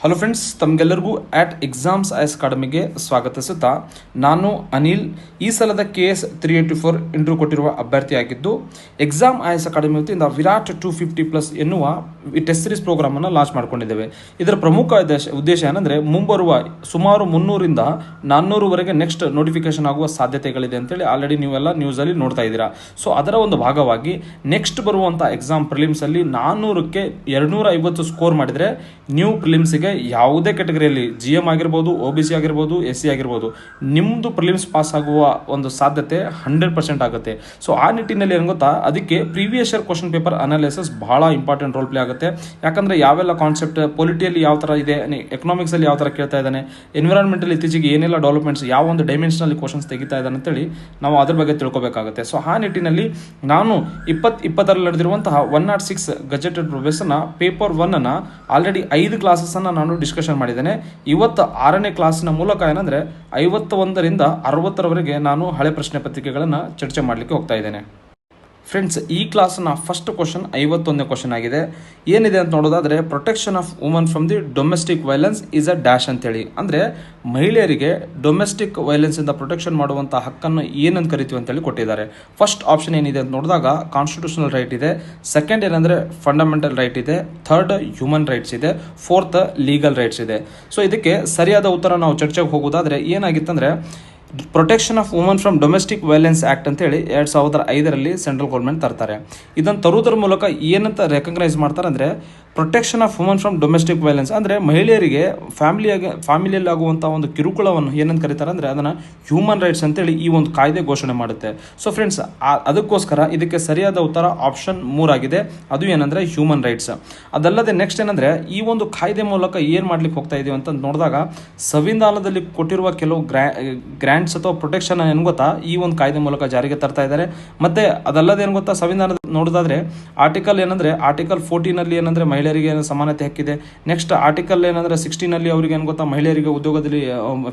Hello friends, ತಮಗೆಲ್ಲರಿಗೂ ಆಟ್ exams IS ಅಕಾಡೆಮಿಗೆ ಸ್ವಾಗತಿಸುತ್ತಾ ನಾನು ಅನಿಲ್. ಈ ಸಲದ KS 384 ಇಂಟರ್ವ್ಯೂ ಕೊಟ್ಟಿರುವ ಅಭ್ಯರ್ಥಿಯಾಗಿದ್ದು, ಎಕ್ಸಾಮ್ ಐಎಸ್ ಅಕಾಡೆಮಿ ವತಿಯಿಂದ ವಿರಾಟ್ 250+ ಎನ್ನುವ ಟೆಸ್ಟ್ ಸೀರೀಸ್ ಪ್ರೋಗ್ರಾಮನ್ನು ಲಾಂಚ್ ಮಾಡ್ಕೊಂಡಿದ್ದೇವೆ. ಇದರ ಪ್ರಮುಖ ಉದ್ದೇಶ ಏನಂದರೆ, ಮುಂಬರುವ ಸುಮಾರು 300ರಿಂದ 400ವರೆಗೆ ನೆಕ್ಸ್ಟ್ ನೋಟಿಫಿಕೇಶನ್ ಆಗುವ ಸಾಧ್ಯತೆಗಳಿದೆ ಅಂತೇಳಿ ಆಲ್ರೆಡಿ ನೀವೆಲ್ಲ ನ್ಯೂಸಲ್ಲಿ ನೋಡ್ತಾ ಇದ್ದೀರಾ. ಸೊ ಅದರ ಒಂದು ಭಾಗವಾಗಿ ನೆಕ್ಸ್ಟ್ ಬರುವಂಥ ಎಕ್ಸಾಮ್ ಪ್ರಿಲಿಮ್ಸಲ್ಲಿ 400ಕ್ಕೆ 250 ಸ್ಕೋರ್ ಮಾಡಿದರೆ ನ್ಯೂ ಪ್ರಿಲಿಮ್ಸಿಗೆ ಯಾವುದೇ ಕ್ಯಾಟಗರಿಯಲ್ಲಿ GM ಆಗಿರ್ಬೋದು, OBC ಆಗಿರ್ಬೋದು, SC ಆಗಿರ್ಬೋದು, ನಿಮ್ಮದು ಪ್ರಿಲಿಮ್ಸ್ ಪಾಸ್ ಆಗುವ ಒಂದು ಸಾಧ್ಯತೆ 100% ಆಗುತ್ತೆ. ಸೊ ಆ ನಿಟ್ಟಿನಲ್ಲಿ ಏನು ಗೊತ್ತಾ, ಅದಕ್ಕೆ previous year question paper analysis ಬಹಳ ಇಂಪಾರ್ಟೆಂಟ್ ರೋಲ್ ಪ್ಲೇ ಆಗುತ್ತೆ. ಯಾಕಂದರೆ ಯಾವೆಲ್ಲ ಕಾನ್ಸೆಪ್ಟ್ ಪೊಲಿಟಿಯಲ್ಲಿ ಯಾವ ಥರ ಇದೆ, ಎಕನಾಮಿಕ್ಸಲ್ಲಿ ಯಾವ ಥರ ಕೇಳ್ತಾ ಇದ್ದಾನೆ, ಎನ್ವಿರಾನ್ಮೆಂಟಲ್ ಇತ್ತೀಚೆಗೆ ಏನೆಲ್ಲ ಡೆವಲಪ್ಮೆಂಟ್ಸ್, ಯಾವ ಒಂದು ಡೈಮೆನ್ಷನಲ್ಲಿ ಕ್ವಶನ್ಸ್ ತೆಗಿತಾ ಇದ್ದಾನೆ ಅಂತೇಳಿ ನಾವು ಅದ್ರ ಬಗ್ಗೆ ತಿಳ್ಕೊಬೇಕಾಗುತ್ತೆ. ಸೊ ಆ ನಿಟ್ಟಿನಲ್ಲಿ ನಾನು 2020ರಲ್ಲಿ ನಡೆದಿರುವಂತಹ 106 ಗಜೆಟೆಡ್ ಪ್ರೊಫೆಸರ್ನ ಪೇಪರ್ 1 ಆಲ್ರೆಡಿ 5 ಕ್ಲಾಸಸ್ಸನ್ನು ನಾನು ಡಿಸ್ಕಷನ್ ಮಾಡಿದ್ದೇನೆ. ಇವತ್ತು 6ನೇ ಕ್ಲಾಸಿನ ಮೂಲಕ ಏನಂದರೆ 51ರಿಂದ 60ರವರೆಗೆ ನಾನು ಹಳೆ ಪ್ರಶ್ನೆ ಪತ್ರಿಕೆಗಳನ್ನು ಚರ್ಚೆ ಮಾಡಲಿಕ್ಕೆ ಹೋಗ್ತಾ ಇದ್ದೇನೆ. ಫ್ರೆಂಡ್ಸ್, ಈ ಕ್ಲಾಸ್ನ ಫಸ್ಟ್ ಕ್ವಶನ್ 51ನೇ ಕ್ವಶನ್ ಆಗಿದೆ. ಏನಿದೆ ಅಂತ ನೋಡೋದಾದರೆ, protection of woman from the domestic violence is a dash ಅಂತೇಳಿ. ಅಂದರೆ ಮಹಿಳೆಯರಿಗೆ ಡೊಮೆಸ್ಟಿಕ್ ವೈಲೆನ್ಸಿಂದ ಪ್ರೊಟೆಕ್ಷನ್ ಮಾಡುವಂಥ ಹಕ್ಕನ್ನು ಏನಂತ ಕರಿತೀವಿ ಅಂತೇಳಿ ಕೊಟ್ಟಿದ್ದಾರೆ. ಫಸ್ಟ್ ಆಪ್ಷನ್ ಏನಿದೆ ಅಂತ ನೋಡಿದಾಗ ಕಾನ್ಸ್ಟಿಟ್ಯೂಷನಲ್ ರೈಟ್ ಇದೆ, ಸೆಕೆಂಡ್ ಏನಂದರೆ ಫಂಡಮೆಂಟಲ್ ರೈಟ್ ಇದೆ, ಥರ್ಡ್ ಹ್ಯೂಮನ್ ರೈಟ್ಸ್ ಇದೆ, ಫೋರ್ತ್ ಲೀಗಲ್ ರೈಟ್ಸ್ ಇದೆ. ಸೊ ಇದಕ್ಕೆ ಸರಿಯಾದ ಉತ್ತರ ನಾವು ಚರ್ಚೆಗೆ ಹೋಗೋದಾದರೆ ಏನಾಗಿತ್ತಂದರೆ, protection of woman from domestic violence act ಅಂತೇಳಿ 2005ರಲ್ಲಿ ಸೆಂಟ್ರಲ್ ಗೌರ್ಮೆಂಟ್ ತರ್ತಾರೆ. ಇದನ್ನು ತರುವುದರ ಮೂಲಕ ಏನಂತ ರೆಕಗ್ನೈಸ್ ಮಾಡ್ತಾರೆ ಅಂದರೆ, protection of woman from domestic violence ಅಂದರೆ ಮಹಿಳೆಯರಿಗೆ ಫ್ಯಾಮಿಲಿಯಲ್ಲಿ ಆಗುವಂಥ ಒಂದು ಕಿರುಕುಳವನ್ನು ಏನಂತ ಕರೀತಾರೆ ಅಂದರೆ ಅದನ್ನು ಹ್ಯೂಮನ್ ರೈಟ್ಸ್ ಅಂತೇಳಿ ಈ ಒಂದು ಕಾಯ್ದೆ ಘೋಷಣೆ ಮಾಡುತ್ತೆ. ಸೊ ಫ್ರೆಂಡ್ಸ್, ಅದಕ್ಕೋಸ್ಕರ ಇದಕ್ಕೆ ಸರಿಯಾದ ಉತ್ತರ ಆಪ್ಷನ್ 3 ಆಗಿದೆ. ಅದು ಏನಂದರೆ ಹ್ಯೂಮನ್ ರೈಟ್ಸ್. ಅದಲ್ಲದೆ ನೆಕ್ಸ್ಟ್ ಏನಂದರೆ, ಈ ಒಂದು ಕಾಯ್ದೆ ಮೂಲಕ ಏನು ಮಾಡ್ಲಿಕ್ಕೆ ಹೋಗ್ತಾ ಇದೀವಿ ಅಂತ ನೋಡಿದಾಗ, ಸಂವಿಧಾನದಲ್ಲಿ ಕೊಟ್ಟಿರುವ ಕೆಲವು ಗ್ರ್ಯಾಂಟ್ಸ್ ಅಥವಾ ಪ್ರೊಟೆಕ್ಷನ್ ಏನು ಗೊತ್ತಾ, ಈ ಒಂದು ಕಾಯ್ದೆ ಮೂಲಕ ಜಾರಿಗೆ ತರ್ತಾ ಇದ್ದಾರೆ. ಮತ್ತು ಅದಲ್ಲದೆ ಏನು ಗೊತ್ತಾ, ಸಂವಿಧಾನದ ನೋಡೋದಾದರೆ ಆರ್ಟಿಕಲ್ ಏನಂದರೆ, ಆರ್ಟಿಕಲ್ 14ನಲ್ಲಿ ಏನಂದರೆ ಮಹಿಳೆಯರಿಗೆ ಸಮಾನತೆ ಹಕ್ಕಿದೆ. ನೆಕ್ಸ್ಟ್ ಆರ್ಟಿಕಲ್ ಏನಂದರೆ 16ನಲ್ಲಿ ಅವರಿಗೆ ಏನು ಗೊತ್ತಾ, ಮಹಿಳೆಯರಿಗೆ ಉದ್ಯೋಗದಲ್ಲಿ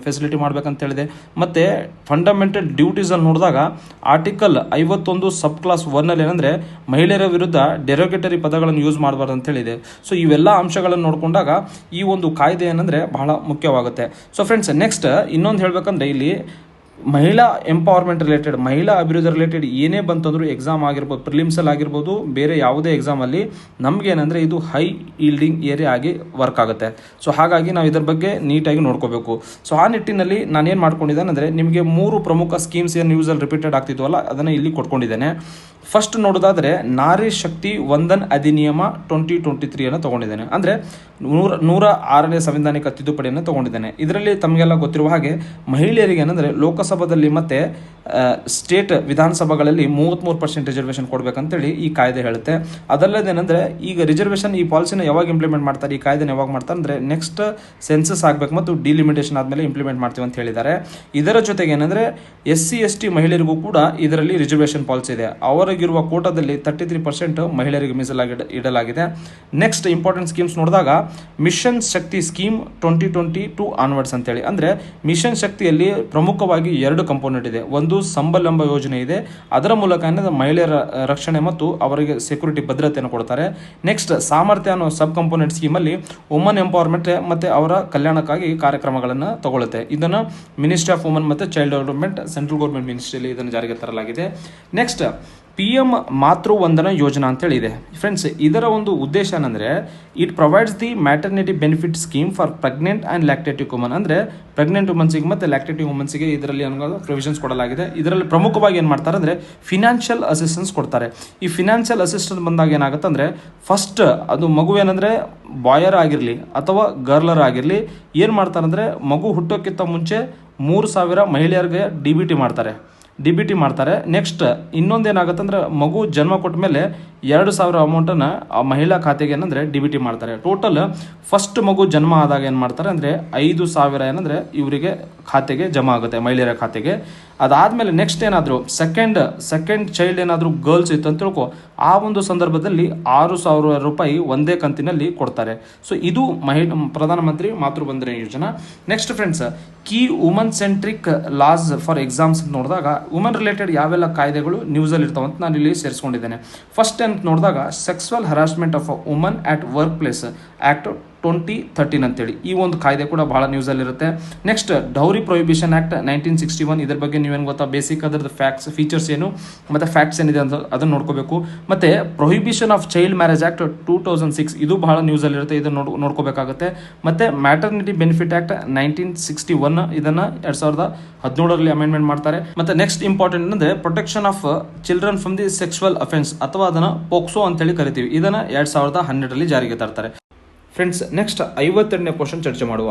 ಫೆಸಿಲಿಟಿ ಮಾಡಬೇಕಂತ ಹೇಳಿದೆ. ಮತ್ತು ಫಂಡಮೆಂಟಲ್ ಡ್ಯೂಟೀಸಲ್ಲಿ ನೋಡಿದಾಗ ಆರ್ಟಿಕಲ್ 51 ಸಬ್ ಕ್ಲಾಸ್ 1ನಲ್ಲಿ ಏನಂದರೆ ಮಹಿಳೆಯರ ವಿರುದ್ಧ ಡೆರೋಗೇಟರಿ ಪದಗಳನ್ನು ಯೂಸ್ ಮಾಡಬಾರ್ದು ಅಂತ ಹೇಳಿದೆ. ಸೊ ಇವೆಲ್ಲ ಅಂಶಗಳನ್ನು ನೋಡಿಕೊಂಡಾಗ ಈ ಒಂದು ಕಾಯ್ದೆ ಏನಂದರೆ ಬಹಳ ಮುಖ್ಯವಾಗುತ್ತೆ. ಸೊ ಫ್ರೆಂಡ್ಸ್, ನೆಕ್ಸ್ಟ್ ಇನ್ನೊಂದು ಹೇಳಬೇಕಂದ್ರೆ, ಇಲ್ಲಿ ಮಹಿಳಾ ಎಂಪವರ್ಮೆಂಟ್ ರಿಲೇಟೆಡ್, ಮಹಿಳಾ ಅಭಿವೃದ್ಧಿ ರಿಲೇಟೆಡ್ ಏನೇ ಬಂತಂದ್ರೂ ಎಕ್ಸಾಮ್ ಆಗಿರ್ಬೋದು, ಪ್ರಿಲಿಮ್ಸಲ್ಲಿ ಆಗಿರ್ಬೋದು, ಬೇರೆ ಯಾವುದೇ ಎಕ್ಸಾಮಲ್ಲಿ ನಮಗೇನೆಂದರೆ ಇದು ಹೈ ಈಲ್ಡಿಂಗ್ ಏರಿಯಾ ಆಗಿ ವರ್ಕ್ ಆಗುತ್ತೆ. ಸೊ ಹಾಗಾಗಿ ನಾವು ಇದರ ಬಗ್ಗೆ ನೀಟಾಗಿ ನೋಡ್ಕೋಬೇಕು. ಸೊ ಆ ನಿಟ್ಟಿನಲ್ಲಿ ನಾನೇನು ಮಾಡ್ಕೊಂಡಿದ್ದೇನೆ ಅಂದರೆ, ನಿಮಗೆ 3 ಪ್ರಮುಖ ಸ್ಕೀಮ್ಸ್ ಏನು ನ್ಯೂಸಲ್ಲಿ ರಿಪೀಟೆಡ್ ಆಗ್ತಿದ್ವಲ್ಲ ಅದನ್ನು ಇಲ್ಲಿ ಕೊಟ್ಕೊಂಡಿದ್ದೇನೆ. ಫಸ್ಟ್ ನೋಡೋದಾದರೆ, ನಾರಿ ಶಕ್ತಿ ವಂದನ್ ಅಧಿನಿಯಮ 2023 ತೊಗೊಂಡಿದ್ದೇನೆ. ಅಂದರೆ 106ನೇ ಸಂವಿಧಾನಿಕ ತಿದ್ದುಪಡಿಯನ್ನು ತೊಗೊಂಡಿದ್ದೇನೆ. ಇದರಲ್ಲಿ ತಮಗೆಲ್ಲ ಗೊತ್ತಿರುವ ಹಾಗೆ ಮಹಿಳೆಯರಿಗೆ ಏನಂದರೆ ಲೋಕಸಭಾದಲ್ಲಿ ಮತ್ತು ಸ್ಟೇಟ್ ವಿಧಾನಸಭೆಗಳಲ್ಲಿ 33% ರಿಸರ್ವೇಷನ್ ಕೊಡಬೇಕಂತೇಳಿ ಈ ಕಾಯ್ದೆ ಹೇಳುತ್ತೆ. ಅದಲ್ಲದೇನೆಂದರೆ, ಈಗ ರಿಸರ್ವೇಷನ್ ಈ ಪಾಲಿಸಿನ ಯಾವಾಗ ಇಂಪ್ಲಿಮೆಂಟ್ ಮಾಡ್ತಾರೆ, ಈ ಕಾಯ್ದೆನ ಯಾವಾಗ ಮಾಡ್ತಾರೆ ಅಂದರೆ ನೆಕ್ಸ್ಟ್ ಸೆನ್ಸಸ್ ಆಗಬೇಕು ಮತ್ತು ಡಿಲಿಮಿಟೇಷನ್ ಆದಮೇಲೆ ಇಂಪ್ಲಿಮೆಂಟ್ ಮಾಡ್ತೀವಿ ಅಂತ ಹೇಳಿದ್ದಾರೆ. ಇದರ ಜೊತೆಗೆ ಏನಂದರೆ SC ST ಮಹಿಳೆಯರಿಗೂ ಕೂಡ ಇದರಲ್ಲಿ ರಿಸರ್ವೇಷನ್ ಪಾಲಿಸಿ ಇದೆ. ಅವರಿಗಿರುವ ಕೋಟಾದಲ್ಲಿ 33% ಮಹಿಳೆಯರಿಗೆ ಮೀಸಲಾಗಿ ಇಡಲಾಗಿದೆ. ನೆಕ್ಸ್ಟ್ ಇಂಪಾರ್ಟೆಂಟ್ ಸ್ಕೀಮ್ಸ್ ನೋಡಿದಾಗ, ಮಿಷನ್ ಶಕ್ತಿ ಸ್ಕೀಮ್ 2022 ಆನ್ವರ್ಡ್ಸ್ ಅಂತೇಳಿ. ಅಂದರೆ ಮಿಷನ್ ಶಕ್ತಿಯಲ್ಲಿ ಪ್ರಮುಖವಾಗಿ 2 ಕಂಪೋನೆಂಟ್ ಇದೆ. ಒಂದು ಸಂಬಲ್ ಎಂಬ ಯೋಜನೆ ಇದೆ, ಅದರ ಮೂಲಕ ಮಹಿಳೆಯರ ರಕ್ಷಣೆ ಮತ್ತು ಅವರಿಗೆ ಸೆಕ್ಯೂರಿಟಿ ಭದ್ರತೆಯನ್ನು ಕೊಡ್ತಾರೆ. ನೆಕ್ಸ್ಟ್ ಸಾಮರ್ಥ್ಯ ಅನ್ನೋ ಸಬ್ ಕಂಪೋನೆಂಟ್ ಸ್ಕೀಮಲ್ಲಿ ವುಮನ್ ಎಂಪವರ್ಮೆಂಟ್ ಮತ್ತು ಅವರ ಕಲ್ಯಾಣಕ್ಕಾಗಿ ಕಾರ್ಯಕ್ರಮಗಳನ್ನು ತಗೊಳ್ಳುತ್ತೆ. ಇದನ್ನು ಮಿನಿಸ್ಟ್ರಿ ಆಫ್ ವುಮನ್ ಮತ್ತು ಚೈಲ್ಡ್ ಡೆವಲಪ್ಮೆಂಟ್, ಸೆಂಟ್ರಲ್ ಗೌರ್ಮೆಂಟ್ ಮಿನಿಸ್ಟ್ರಿಯಲ್ಲಿ ಇದನ್ನು ಜಾರಿಗೆ ತರಲಾಗಿದೆ. ನೆಕ್ಸ್ಟ್ PM ಮಾತೃ ವಂದನಾ ಯೋಜನಾ ಅಂತೇಳಿ ಇದೆ. ಫ್ರೆಂಡ್ಸ್, ಇದರ ಒಂದು ಉದ್ದೇಶ ಏನಂದರೆ, it provides the maternity benefit scheme for pregnant and lactative woman. ಅಂದರೆ ಪ್ರೆಗ್ನೆಂಟ್ ವುಮನ್ಸಿಗೆ ಮತ್ತು ಲ್ಯಾಕ್ಟೇಟಿವ್ ವುಮನ್ಸಿಗೆ ಇದರಲ್ಲಿ ಅನ್ನೋದು ಪ್ರೊವಿಷನ್ಸ್ ಕೊಡಲಾಗಿದೆ. ಇದರಲ್ಲಿ ಪ್ರಮುಖವಾಗಿ ಏನು ಮಾಡ್ತಾರೆ ಅಂದರೆ ಫಿನಾನ್ಷಿಯಲ್ ಅಸಿಸ್ಟೆನ್ಸ್ ಕೊಡ್ತಾರೆ. ಈ ಫಿನಾನ್ಷಿಯಲ್ ಅಸಿಸ್ಟೆನ್ಸ್ ಬಂದಾಗ ಏನಾಗುತ್ತೆ ಅಂದರೆ, ಫಸ್ಟ್ ಅದು ಮಗು ಏನಂದರೆ ಬಾಯರ್ ಆಗಿರಲಿ ಅಥವಾ ಗರ್ಲರ್ ಆಗಿರಲಿ, ಏನು ಮಾಡ್ತಾರೆ ಅಂದರೆ ಮಗು ಹುಟ್ಟೋಕ್ಕಿಂತ ಮುಂಚೆ 3,000 ಮಹಿಳೆಯರಿಗೆ DBT ಮಾಡ್ತಾರೆ. ನೆಕ್ಸ್ಟ್ ಇನ್ನೊಂದೇನಾಗುತ್ತೆ ಅಂದರೆ, ಮಗು ಜನ್ಮ ಕೊಟ್ಟ ಮೇಲೆ 2,000 ಅಮೌಂಟನ್ನು ಆ ಮಹಿಳಾ ಖಾತೆಗೆ ಏನಂದರೆ DBT ಮಾಡ್ತಾರೆ. ಟೋಟಲ್ ಫಸ್ಟ್ ಮಗು ಜನ್ಮ ಆದಾಗ ಏನು ಮಾಡ್ತಾರೆ ಅಂದರೆ 5,000 ಏನಂದರೆ ಇವರಿಗೆ ಖಾತೆಗೆ ಜಮಾ ಆಗುತ್ತೆ, ಮಹಿಳೆಯರ ಖಾತೆಗೆ. ಅದಾದಮೇಲೆ ನೆಕ್ಸ್ಟ್ ಏನಾದರೂ ಸೆಕೆಂಡ್ ಚೈಲ್ಡ್ ಏನಾದರೂ ಗರ್ಲ್ಸ್ ಇತ್ತು ಅಂತ ತಿಳ್ಕೊ, ಆ ಒಂದು ಸಂದರ್ಭದಲ್ಲಿ 6,000 ರೂಪಾಯಿ ಒಂದೇ ಕಂತಿನಲ್ಲಿ ಕೊಡ್ತಾರೆ. ಸೊ ಇದು ಪ್ರಧಾನಮಂತ್ರಿ ಮಾತೃವಂದನಾ ಯೋಜನಾ. Next friends, key woman centric loss for exams ಅಂತ ನೋಡಿದಾಗ ವುಮನ್ ರಿಲೇಟೆಡ್ ಯಾವೆಲ್ಲ ಕಾಯ್ದೆಗಳು ನ್ಯೂಸಲ್ಲಿ ಇರ್ತಾವಂತ ನಾನು ಇಲ್ಲಿ ಸೇರಿಸ್ಕೊಂಡಿದ್ದೇನೆ. ಫಸ್ಟ್ ಅಂತ ನೋಡಿದಾಗ, sexual harassment of woman at work place act 2013 ಅಂತೇಳಿ ಈ ಒಂದು ಕಾಯ್ದೆ ಕೂಡ ಬಹಳ ನ್ಯೂಸಲ್ಲಿರುತ್ತೆ. ನೆಕ್ಸ್ಟ್ ಡೌರಿ ಪ್ರೊಹಿಬಿಷನ್ ಆ್ಯಕ್ಟ್ 1961, ಇದ್ರ ಬಗ್ಗೆ ನೀವೇನು ಗೊತ್ತಾ, ಬೇಸಿಕ್ ಅದರದ್ದು ಫ್ಯಾಕ್ಟ್ಸ್ ಫೀಚರ್ಸ್ ಏನು ಮತ್ತು ಫ್ಯಾಕ್ಟ್ಸ್ ಏನಿದೆ ಅಂತ ಅದನ್ನು ನೋಡ್ಕೋಬೇಕು. ಮತ್ತು prohibition of child marriage act 2006 ಇದು ಬಹಳ ನ್ಯೂಸಲ್ಲಿರುತ್ತೆ, ಇದನ್ನು ನೋಡ್ಕೋಬೇಕಾಗುತ್ತೆ. ಮತ್ತು ಮ್ಯಾಟರ್ನಿಟಿ ಬೆನಿಫಿಟ್ ಆ್ಯಕ್ಟ್ 1961 ಇದನ್ನು 2017ರಲ್ಲಿ ಅಮೆಂಡ್ಮೆಂಟ್ ಮಾಡ್ತಾರೆ. ಮತ್ತು ನೆಕ್ಸ್ಟ್ ಇಂಪಾರ್ಟೆಂಟ್ ಅಂದರೆ protection of children from the sexual offence ಅಥವಾ ಅದನ್ನು ಪೋಕ್ಸೋ ಅಂತೇಳಿ ಕರಿತೀವಿ, ಇದನ್ನು 2012ರಲ್ಲಿ ಜಾರಿಗೆ ತರ್ತಾರೆ. ಫ್ರೆಂಡ್ಸ್, ನೆಕ್ಸ್ಟ್ 52ನೇ ಕ್ವಶನ್ ಚರ್ಚೆ ಮಾಡುವ.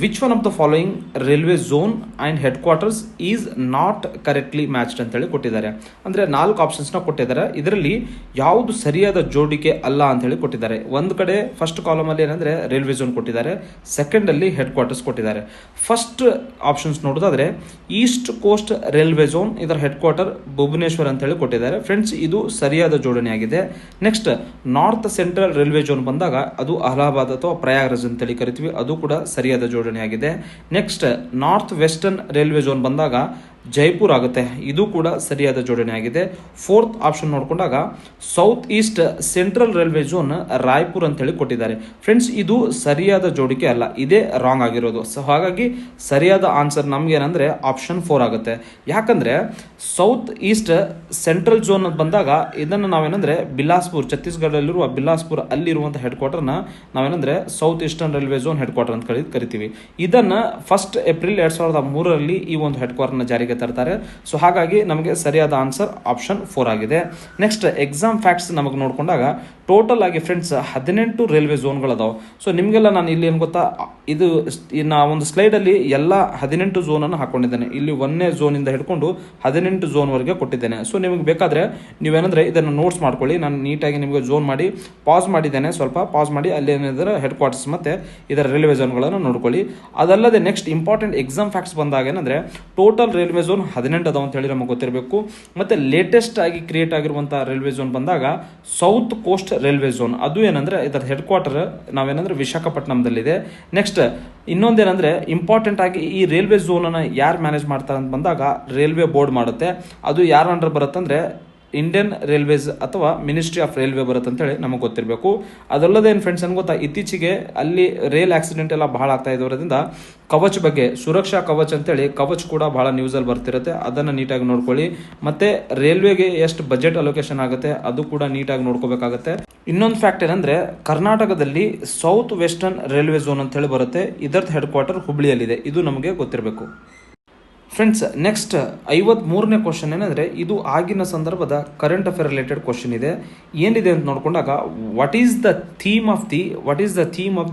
Which one of the following railway zone and head quarters is not correctly matched ಅಂತೇಳಿ ಕೊಟ್ಟಿದ್ದಾರೆ. ಅಂದರೆ 4 ಆಪ್ಷನ್ಸ್ನ ಕೊಟ್ಟಿದ್ದಾರೆ, ಇದರಲ್ಲಿ ಯಾವುದು ಸರಿಯಾದ ಜೋಡಿಕೆ ಅಲ್ಲ ಅಂತೇಳಿ ಕೊಟ್ಟಿದ್ದಾರೆ. ಒಂದು ಕಡೆ ಫಸ್ಟ್ ಕಾಲಮಲ್ಲಿ ಏನಂದರೆ ರೈಲ್ವೆ ಝೋನ್ ಕೊಟ್ಟಿದ್ದಾರೆ, ಸೆಕೆಂಡಲ್ಲಿ ಹೆಡ್ ಕ್ವಾರ್ಟರ್ಸ್ ಕೊಟ್ಟಿದ್ದಾರೆ. ಫಸ್ಟ್ ಆಪ್ಷನ್ಸ್ ನೋಡೋದಾದರೆ ಈಸ್ಟ್ ಕೋಸ್ಟ್ ರೈಲ್ವೆ ಝೋನ್, ಇದರ ಹೆಡ್ ಕ್ವಾರ್ಟರ್ ಭುವನೇಶ್ವರ್ ಅಂತೇಳಿ ಕೊಟ್ಟಿದ್ದಾರೆ. ಫ್ರೆಂಡ್ಸ್, ಇದು ಸರಿಯಾದ ಜೋಡಣೆಯಾಗಿದೆ. Next north central railway zone ಬಂದಾಗ ಅದು ಅಲಹಾಬಾದ್ ಅಥವಾ ಪ್ರಯಾಗ್ರಾಜ್ ಅಂತೇಳಿ ಕರಿತೀವಿ, ಅದು ಕೂಡ ಸರಿಯಾದ ಜೋಡಣೆಯಾಗಿದೆ. Next north western railway zone ಬಂದಾಗ ಜೈಪುರ್ ಆಗುತ್ತೆ, ಇದು ಕೂಡ ಸರಿಯಾದ ಜೋಡಣೆ ಆಗಿದೆ. ಫೋರ್ತ್ ಆಪ್ಷನ್ ನೋಡಿಕೊಂಡಾಗ south east central railway zone Raipur ಅಂತೇಳಿ ಕೊಟ್ಟಿದ್ದಾರೆ. ಫ್ರೆಂಡ್ಸ್, ಇದು ಸರಿಯಾದ ಜೋಡಿಕೆ ಅಲ್ಲ, ಇದೇ ರಾಂಗ್ ಆಗಿರೋದು. ಸೊ ಹಾಗಾಗಿ ಸರಿಯಾದ ಆನ್ಸರ್ ನಮ್ಗೆ ಏನಂದ್ರೆ ಆಪ್ಷನ್ 4 ಆಗುತ್ತೆ. ಯಾಕಂದ್ರೆ ಸೌತ್ ಈಸ್ಟ್ ಸೆಂಟ್ರಲ್ ಝೋನ್ ಬಂದಾಗ ಇದನ್ನು ನಾವೇನಂದ್ರೆ ಬಿಲಾಸ್ಪುರ್, ಛತ್ತೀಸ್ಗಢದಲ್ಲಿರುವ ಬಿಲಾಸ್ಪುರ್ ಅಲ್ಲಿರುವಂಥ ಹೆಡ್ ಕ್ವಾರ್ಟರ್ನ ನಾವೇನಂದ್ರೆ south eastern railway zone headquarter ಅಂತ ಕರಿತೀವಿ. ಇದನ್ನ 1 ಏಪ್ರಿಲ್ 2003ರಲ್ಲಿ ಈ ಒಂದು ಹೆಡ್ ಕ್ವಾರ್ಟರ್ನ ಜಾರಿಗೆ ತರ್ತಾರೆ. ಸೊ ಹಾಗಾಗಿ ನಮಗೆ ಸರಿಯಾದ ಆನ್ಸರ್ ಆಪ್ಷನ್ 4 ಆಗಿದೆ. ನೆಕ್ಸ್ಟ್ ಎಕ್ಸಾಮ್ ಫ್ಯಾಕ್ಟ್ಸ್ ನಮಗೆ ನೋಡ್ಕೊಂಡಾಗ ಟೋಟಲ್ ಆಗಿ ಫ್ರೆಂಡ್ಸ್ 18 ರೈಲ್ವೆ ಝೋನ್ಗಳದಾವೆ. ಸೊ ನಿಮಗೆಲ್ಲ ನಾನು ಇಲ್ಲಿ ಏನು ಗೊತ್ತಾ, ಇದು ನಾ ಒಂದು ಸ್ಲೈಡಲ್ಲಿ ಎಲ್ಲ 18 ಝೋನನ್ನು ಹಾಕೊಂಡಿದ್ದೇನೆ. ಇಲ್ಲಿ 1ನೇ ಝೋನಿಂದ ಹಿಡ್ಕೊಂಡು 18 ಝೋನ್ವರೆಗೆ ಕೊಟ್ಟಿದ್ದೇನೆ. ಸೊ ನಿಮಗೆ ಬೇಕಾದರೆ ನೀವೇನಂದ್ರೆ ಇದನ್ನು ನೋಟ್ಸ್ ಮಾಡ್ಕೊಳ್ಳಿ. ನಾನು ನೀಟಾಗಿ ನಿಮಗೆ ಝೋನ್ ಮಾಡಿ ಪಾಸ್ ಮಾಡಿದ್ದೇನೆ, ಸ್ವಲ್ಪ ಪಾಸ್ ಮಾಡಿ ಅಲ್ಲಿ ಏನಿದ್ರೆ ಹೆಡ್ ಕ್ವಾರ್ಟರ್ಸ್ ಮತ್ತು ಇದರ ರೈಲ್ವೆ ಝೋನ್ಗಳನ್ನು ನೋಡ್ಕೊಳ್ಳಿ. ಅದಲ್ಲದೆ ನೆಕ್ಸ್ಟ್ ಇಂಪಾರ್ಟೆಂಟ್ ಎಕ್ಸಾಮ್ ಫ್ಯಾಕ್ಟ್ಸ್ ಬಂದಾಗ ಏನಂದರೆ ಟೋಟಲ್ ರೈಲ್ವೆ ಝೋನ್ 18 ಅದಾವ ಅಂತ ಹೇಳಿ ನಮಗೆ ಗೊತ್ತಿರಬೇಕು. ಮತ್ತು ಲೇಟೆಸ್ಟ್ ಆಗಿ ಕ್ರಿಯೇಟ್ ಆಗಿರುವಂಥ ರೈಲ್ವೆ ಝೋನ್ ಬಂದಾಗ ಸೌತ್ ಕೋಸ್ಟ್ ರೈಲ್ವೆ ಝೋನ್, ಅದು ಏನಂದ್ರೆ ಇದರ ಹೆಡ್ ಕ್ವಾರ್ಟರ್ ನಾವೇನಂದ್ರೆ ವಿಶಾಖಪಟ್ಟಣಂದಲ್ಲಿದೆ. ನೆಕ್ಸ್ಟ್ ಇನ್ನೊಂದೇನಂದ್ರೆ ಇಂಪಾರ್ಟೆಂಟ್ ಆಗಿ ಈ ರೈಲ್ವೆ ಝೋನನ್ನು ಯಾರು ಮ್ಯಾನೇಜ್ ಮಾಡ್ತಾರೆ ಅಂತ ಬಂದಾಗ ರೈಲ್ವೆ ಬೋರ್ಡ್ ಮಾಡುತ್ತೆ. ಅದು ಯಾರ ಅಂಡರ್ ಬರುತ್ತಂದ್ರೆ ಇಂಡಿಯನ್ ರೈಲ್ವೇಸ್ ಅಥವಾ ಮಿನಿಸ್ಟ್ರಿ ಆಫ್ ರೈಲ್ವೆ ಬರುತ್ತೆ ಅಂತೇಳಿ ನಮಗೆ ಗೊತ್ತಿರಬೇಕು. ಅದಲ್ಲದೆ ಏನು ಫ್ರೆಂಡ್ಸ್ ಏನು ಗೊತ್ತಾ, ಇತ್ತೀಚೆಗೆ ಅಲ್ಲಿ ರೈಲ್ ಆಕ್ಸಿಡೆಂಟ್ ಎಲ್ಲ ಬಹಳ ಆಗ್ತಾ ಇರೋದ್ರಿಂದ ಕವಚ್ ಬಗ್ಗೆ, ಸುರಕ್ಷಾ ಕವಚ್ ಅಂತೇಳಿ ಕವಚ್ ಕೂಡ ಬಹಳ ನ್ಯೂಸಲ್ಲಿ ಬರ್ತಿರುತ್ತೆ, ಅದನ್ನು ನೀಟಾಗಿ ನೋಡ್ಕೊಳ್ಳಿ. ಮತ್ತು ರೈಲ್ವೆಗೆ ಎಷ್ಟು ಬಜೆಟ್ ಅಲೋಕೇಶನ್ ಆಗುತ್ತೆ ಅದು ಕೂಡ ನೀಟಾಗಿ ನೋಡ್ಕೋಬೇಕಾಗುತ್ತೆ. ಇನ್ನೊಂದು ಫ್ಯಾಕ್ಟ್ ಏನಂದರೆ ಕರ್ನಾಟಕದಲ್ಲಿ ಸೌತ್ ವೆಸ್ಟರ್ನ್ ರೈಲ್ವೆ ಝೋನ್ ಅಂತೇಳಿ ಬರುತ್ತೆ, ಇದರದ್ದು ಹೆಡ್ ಕ್ವಾರ್ಟರ್ ಹುಬ್ಳಿಯಲ್ಲಿದೆ, ಇದು ನಮಗೆ ಗೊತ್ತಿರಬೇಕು. ಫ್ರೆಂಡ್ಸ್, ನೆಕ್ಸ್ಟ್ 53ನೇ ಕ್ವಶನ್ ಏನಂದರೆ ಇದು ಆಗಿನ ಸಂದರ್ಭದ ಕರೆಂಟ್ ಅಫೇರ್ ರಿಲೇಟೆಡ್ ಕ್ವಶನ್ ಇದೆ. ಏನಿದೆ ಅಂತ ನೋಡ್ಕೊಂಡಾಗ what is the theme of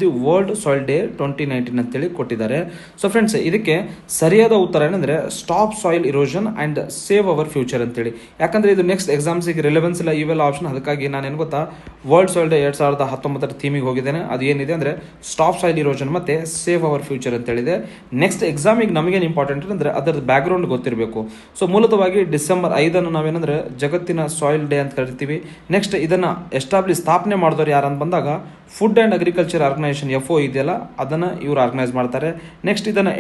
the world soil day 2019 ಅಂತೇಳಿ ಕೊಟ್ಟಿದ್ದಾರೆ. ಸೊ ಫ್ರೆಂಡ್ಸ್, ಇದಕ್ಕೆ ಸರಿಯಾದ ಉತ್ತರ ಏನಂದರೆ stop soil erosion and save our future ಅಂತೇಳಿ. ಯಾಕಂದರೆ ಇದು ನೆಕ್ಸ್ಟ್ ಎಕ್ಸಾಮ್ಸಿಗೆ ರಿಲೆವೆನ್ಸ್ ಇಲ್ಲ ಇವೆಲ್ಲ ಆಪ್ಷನ್, ಅದಕ್ಕಾಗಿ ನಾನು ಏನು ಗೊತ್ತಾ ವರ್ಲ್ಡ್ ಸಾಯಿಲ್ ಡೇ 2019 ಥೀಮಿಗೆ ಹೋಗಿದ್ದೇನೆ. ಅದು ಏನಿದೆ ಅಂದರೆ ಸ್ಟಾಪ್ ಸಾಯಿಲ್ ಇರೋಷನ್ ಮತ್ತು ಸೇವ್ ಅವರ್ ಫ್ಯೂಚರ್ ಅಂತೇಳಿದೆ. ನೆಕ್ಸ್ಟ್ ಎಕ್ಸಾಮಿಗೆ ನಮಗೇನು ಇಂಪಾರ್ಟೆಂಟ್ ಅಂದರೆ ಅದರ ಬ್ಯಾಕ್ಗ್ರೌಂಡ್ ಗೊತ್ತಿರಬೇಕು. ಸೊ ಮೂಲತವಾಗಿ ಡಿಸೆಂಬರ್ 5 ನಾವೇನಂದ್ರೆ ಜಗತ್ತಿನ ಸಾಯಿಲ್ ಡೇ ಅಂತ ಕರಿತೀವಿ. ನೆಕ್ಸ್ಟ್ ಇದನ್ನು ಸ್ಥಾಪನೆ ಮಾಡಿದವರು ಯಾರಂತ ಬಂದಾಗ food and agriculture organisation FO ಇದೆಯಲ್ಲ ಅದನ್ನು ಇವರು ಆರ್ಗನೈಸ್ ಮಾಡ್ತಾರೆ. ನೆಕ್ಸ್ಟ್ ಇದನ್ನು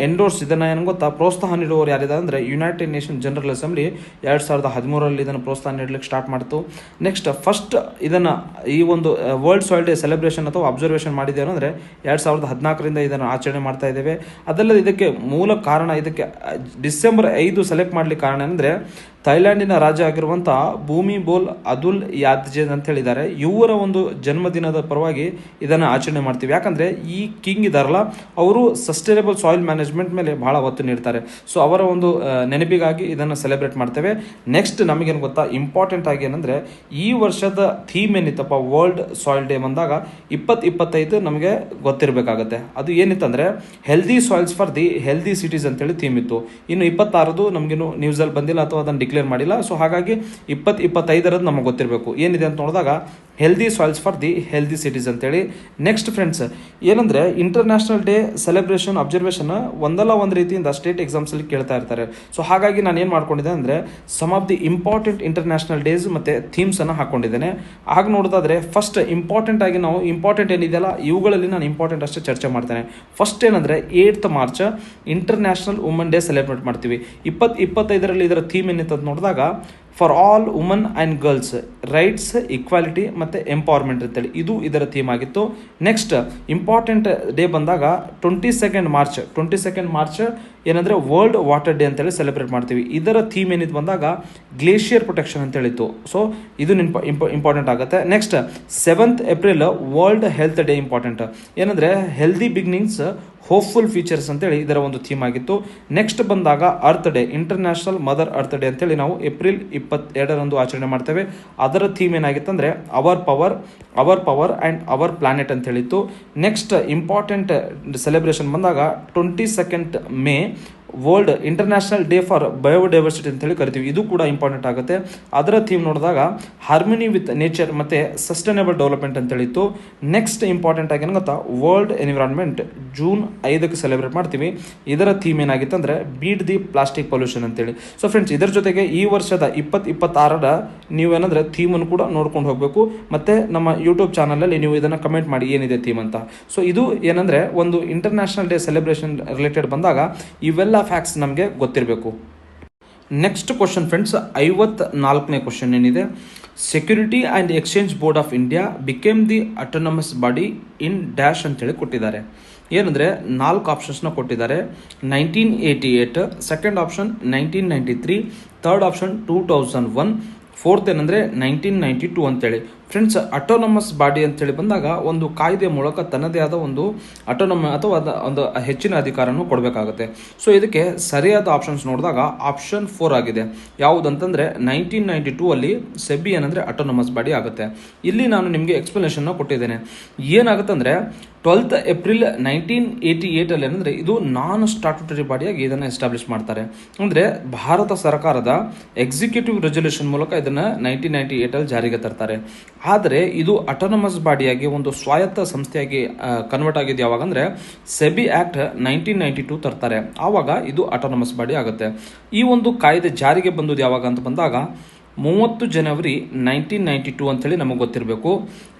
ಇದನ್ನು ಏನು ಗೊತ್ತಾ ಪ್ರೋತ್ಸಾಹ ನೀಡುವವರು ಯಾರಿದ್ದಾರೆ ಅಂದರೆ ಯುನೈಟೆಡ್ ನೇಷನ್ ಜನರಲ್ ಅಸೆಂಬ್ಲಿ 2013ರಲ್ಲಿ ಇದನ್ನು ಪ್ರೋತ್ಸಾಹ ನೀಡಲಿಕ್ಕೆ ಸ್ಟಾರ್ಟ್ ಮಾಡ್ತು. ನೆಕ್ಸ್ಟ್ ಫಸ್ಟ್ ಇದನ್ನು ಈ ಒಂದು ವರ್ಲ್ಡ್ ಸಾಯಿಲ್ ಡೇ ಸೆಲೆಬ್ರೇಷನ್ ಅಥವಾ ಅಬ್ಸರ್ವೇಷನ್ ಮಾಡಿದ್ದೇವೆ ಅಂದರೆ 2014ರಿಂದ ಇದನ್ನು ಆಚರಣೆ ಮಾಡ್ತಾ ಇದ್ದೇವೆ. ಅದಲ್ಲದೆ ಇದಕ್ಕೆ ಮೂಲ ಕಾರಣ, ಇದಕ್ಕೆ ಡಿಸೆಂಬರ್ 5 ಸೆಲೆಕ್ಟ್ ಮಾಡ್ಲಿಕ್ಕೆ ಕಾರಣ ಅಂದರೆ ಥೈಲ್ಯಾಂಡಿನ ರಾಜ ಆಗಿರುವಂಥ ಭೂಮಿ ಬೋಲ್ ಅದುಲ್ ಯಾದ್ಜೆನ್ ಅಂತ ಹೇಳಿದ್ದಾರೆ. ಇವರ ಒಂದು ಜನ್ಮದಿನದ ಪರವಾಗಿ ಇದನ್ನು ಆಚರಣೆ ಮಾಡ್ತೀವಿ. ಯಾಕಂದರೆ ಈ ಕಿಂಗ್ ಇದಾರಲ್ಲ ಅವರು ಸಸ್ಟೈನಬಲ್ ಸಾಯಿಲ್ ಮ್ಯಾನೇಜ್ಮೆಂಟ್ ಮೇಲೆ ಬಹಳ ಒತ್ತು ನೀಡ್ತಾರೆ. ಸೊ ಅವರ ಒಂದು ನೆನಪಿಗಾಗಿ ಇದನ್ನು ಸೆಲೆಬ್ರೇಟ್ ಮಾಡ್ತೇವೆ. ನೆಕ್ಸ್ಟ್ ನಮಗೇನು ಗೊತ್ತಾ ಇಂಪಾರ್ಟೆಂಟ್ ಆಗಿ ಏನಂದರೆ ಈ ವರ್ಷದ ಥೀಮ್ ಏನಿತ್ತಪ್ಪ ವರ್ಲ್ಡ್ ಸಾಯಿಲ್ ಡೇ ಬಂದಾಗ 2025 ನಮಗೆ ಗೊತ್ತಿರಬೇಕಾಗತ್ತೆ. ಅದು ಏನಿತ್ತಂದರೆ healthy soils for the healthy cities ಅಂತೇಳಿ ಥೀಮ್ ಇತ್ತು. ಇನ್ನು 26 ನಮಗೇನು ನ್ಯೂಸಲ್ಲಿ ಬಂದಿಲ್ಲ ಅಥವಾ ಅದನ್ನು ಡಿಕ್ಲೇರ್ ಮಾಡಿಲ್ಲ. ಸೊ ಹಾಗಾಗಿ 2025 ನಮಗೆ ಗೊತ್ತಿರಬೇಕು ಏನಿದೆ ಅಂತ ನೋಡಿದಾಗ healthy soils for the healthy cities ಅಂತೇಳಿ. ನೆಕ್ಸ್ಟ್ ಫ್ರೆಂಡ್ಸ್ ಏನಂದರೆ ಇಂಟರ್ನ್ಯಾಷನಲ್ ಡೇ ಸೆಲೆಬ್ರೇಷನ್ ಅಬ್ಸರ್ವೇಷನ್ ಒಂದಲ್ಲ ಒಂದು ರೀತಿಯಿಂದ ಸ್ಟೇಟ್ ಎಕ್ಸಾಮ್ಸಲ್ಲಿ ಕೇಳ್ತಾ ಇರ್ತಾರೆ. ಸೊ ಹಾಗಾಗಿ ನಾನು ಏನು ಮಾಡ್ಕೊಂಡಿದ್ದೆ ಅಂದರೆ some of the important international days ಮತ್ತು ಥೀಮ್ಸನ್ನು ಹಾಕ್ಕೊಂಡಿದ್ದೇನೆ. ಆಗ ನೋಡೋದಾದರೆ ಫಸ್ಟ್ ಇಂಪಾರ್ಟೆಂಟ್ ಆಗಿ ನಾವು ಇಂಪಾರ್ಟೆಂಟ್ ಏನಿದೆಯಲ್ಲ ಇವುಗಳಲ್ಲಿ ನಾನು ಇಂಪಾರ್ಟೆಂಟ್ ಅಷ್ಟೇ ಚರ್ಚೆ ಮಾಡ್ತೇನೆ. ಫಸ್ಟ್ ಏನಂದರೆ 8th March international woman day celebrate ಮಾಡ್ತೀವಿ. 2025ರಲ್ಲಿ ಇದರ ಥೀಮ್ ಏನಿತ್ತು ಅಂತ ನೋಡಿದಾಗ for all woman and girls rights equality ಮತ್ತು ಎಂಪವರ್ಮೆಂಟ್ ಅಂತೇಳಿ ಇದು ಇದರ ಥೀಮ್ ಆಗಿತ್ತು. ನೆಕ್ಸ್ಟ್ ಇಂಪಾರ್ಟೆಂಟ್ ಡೇ ಬಂದಾಗ 22nd ಮಾರ್ಚ್ ಏನಂದರೆ ವರ್ಲ್ಡ್ ವಾಟರ್ ಡೇ ಅಂತೇಳಿ ಸೆಲೆಬ್ರೇಟ್ ಮಾಡ್ತೀವಿ. ಇದರ ಥೀಮ್ ಏನಿತ್ತು ಬಂದಾಗ ಗ್ಲೇಷಿಯರ್ ಪ್ರೊಟೆಕ್ಷನ್ ಅಂತೇಳಿತ್ತು. ಸೊ ಇದು ಇಂಪಾರ್ಟೆಂಟ್ ಆಗುತ್ತೆ. Next 7th April world health day important, ಏನಂದರೆ ಹೆಲ್ದಿ ಬಿಗಿನಿಂಗ್ಸ್ ಹೋಪ್ಫುಲ್ ಫೀಚರ್ಸ್ ಅಂತೇಳಿ ಇದರ ಒಂದು ಥೀಮ್ ಆಗಿತ್ತು. ನೆಕ್ಸ್ಟ್ ಬಂದಾಗ earth day, international mother earth day ಅಂತೇಳಿ ನಾವು ಏಪ್ರಿಲ್ 22ರಂದು ಆಚರಣೆ ಮಾಡ್ತೇವೆ. ಅದರ ಥೀಮ್ ಏನಾಗಿತ್ತು ಅಂದರೆ our power and our planet ಅಂತ ಹೇಳಿತ್ತು. ನೆಕ್ಸ್ಟ್ ಇಂಪಾರ್ಟೆಂಟ್ ಸೆಲೆಬ್ರೇಷನ್ ಬಂದಾಗ 22nd May world international day for biodiversity ಅಂತೇಳಿ ಕರಿತೀವಿ. ಇದು ಕೂಡ ಇಂಪಾರ್ಟೆಂಟ್ ಆಗುತ್ತೆ. ಅದರ ಥೀಮ್ ನೋಡಿದಾಗ ಹಾರ್ಮನಿ ವಿತ್ ನೇಚರ್ ಮತ್ತು ಸಸ್ಟೈನಬಲ್ ಡೆವಲಪ್ಮೆಂಟ್ ಅಂತೇಳಿತ್ತು. ನೆಕ್ಸ್ಟ್ ಇಂಪಾರ್ಟೆಂಟ್ ಆಗಿ ಏನು ಗೊತ್ತಾ, ವರ್ಲ್ಡ್ ಎನ್ವಿರಾನ್ಮೆಂಟ್ ಜೂನ್ 5ಕ್ಕೆ ಸೆಲೆಬ್ರೇಟ್ ಮಾಡ್ತೀವಿ. ಇದರ ಥೀಮ್ ಏನಾಗಿತ್ತು ಅಂದರೆ ಬೀಟ್ ದಿ ಪ್ಲಾಸ್ಟಿಕ್ ಪೊಲ್ಯೂಷನ್ ಅಂತೇಳಿ. ಸೊ ಫ್ರೆಂಡ್ಸ್, ಇದರ ಜೊತೆಗೆ ಈ ವರ್ಷದ 2026ರ ನೀವೇನಂದರೆ ಥೀಮನ್ನು ಕೂಡ ನೋಡ್ಕೊಂಡು ಹೋಗಬೇಕು. ಮತ್ತು ನಮ್ಮ ಯೂಟ್ಯೂಬ್ ಚಾನಲಲ್ಲಿ ನೀವು ಇದನ್ನು ಕಮೆಂಟ್ ಮಾಡಿ ಏನಿದೆ ಥೀಮ್ ಅಂತ. ಸೊ ಇದು ಏನಂದರೆ ಒಂದು ಇಂಟರ್ನ್ಯಾಷನಲ್ ಡೇ ಸೆಲೆಬ್ರೇಷನ್ ರಿಲೇಟೆಡ್ ಬಂದಾಗ ಇವೆಲ್ಲ ಫ್ಯಾಕ್ಟ್ಸ್ ನಮಗೆ ಗೊತ್ತಿರಬೇಕು. ನೆಕ್ಸ್ಟ್ ಕ್ವಶನ್ ಫ್ರೆಂಡ್ಸ್, 54ನೇ ಕ್ವಶನ್ ಏನಿದೆ, security and exchange board of India became the autonomous body in dash ಅಂತೇಳಿ ಕೊಟ್ಟಿದ್ದಾರೆ. ಏನಂದರೆ 4 ಆಪ್ಷನ್ಸ್ನ ಕೊಟ್ಟಿದ್ದಾರೆ. 1988, second option 1993, third option 2001, fourth ಏನಂದರೆ 1992 ಅಂತೇಳಿ. ಫ್ರೆಂಡ್ಸ್, ಅಟೋನಮಸ್ ಬಾಡಿ ಅಂತೇಳಿ ಬಂದಾಗ ಒಂದು ಕಾಯ್ದೆ ಮೂಲಕ ತನ್ನದೇ ಆದ ಒಂದು ಅಥವಾ ಒಂದು ಹೆಚ್ಚಿನ ಅಧಿಕಾರವನ್ನು ಕೊಡಬೇಕಾಗುತ್ತೆ. ಸೊ ಇದಕ್ಕೆ ಸರಿಯಾದ ಆಪ್ಷನ್ಸ್ ನೋಡಿದಾಗ ಆಪ್ಷನ್ 4 ಆಗಿದೆ. ಯಾವುದಂತಂದರೆ 1992 ಅಲ್ಲಿ ಸೆಬಿ ಏನಂದರೆ ಅಟೋನಮಸ್ ಬಾಡಿ ಆಗುತ್ತೆ. ಇಲ್ಲಿ ನಾನು ನಿಮಗೆ ಎಕ್ಸ್ಪ್ಲನೇಷನ್ನ ಕೊಟ್ಟಿದ್ದೇನೆ. ಏನಾಗುತ್ತೆ ಅಂದರೆ 12th ಏಪ್ರಿಲ್ 1988 ಅಲ್ಲಿ ಏನಂದರೆ ಇದು ನಾನ್ ಸ್ಟಾಟ್ಯೂಟರಿ ಬಾಡಿಯಾಗಿ ಇದನ್ನು ಎಸ್ಟಾಬ್ಲಿಷ್ ಮಾಡ್ತಾರೆ. ಅಂದರೆ ಭಾರತ ಸರ್ಕಾರದ ಎಕ್ಸಿಕ್ಯೂಟಿವ್ ರೆಸಲ್ಯೂಷನ್ ಮೂಲಕ ಇದನ್ನು 1998 ಅಲ್ಲಿ ಜಾರಿಗೆ ತರ್ತಾರೆ. ಆದರೆ ಇದು ಅಟೋನಮಸ್ ಬಾಡಿಯಾಗಿ ಒಂದು ಸ್ವಾಯತ್ತ ಸಂಸ್ಥೆಯಾಗಿ ಕನ್ವರ್ಟ್ ಆಗಿದ್ದು ಯಾವಾಗ ಅಂದರೆ ಸೆಬಿ ಆ್ಯಕ್ಟ್ 1992 ತರ್ತಾರೆ. ಆವಾಗ ಇದು ಅಟೋನಮಸ್ ಬಾಡಿ ಆಗುತ್ತೆ. ಈ ಒಂದು ಕಾಯ್ದೆ ಜಾರಿಗೆ ಬಂದದ್ದು ಯಾವಾಗ ಅಂತ ಬಂದಾಗ 30 ಜನವರಿ 1992 ಅಂತೇಳಿ ನಮಗೆ ಗೊತ್ತಿರಬೇಕು.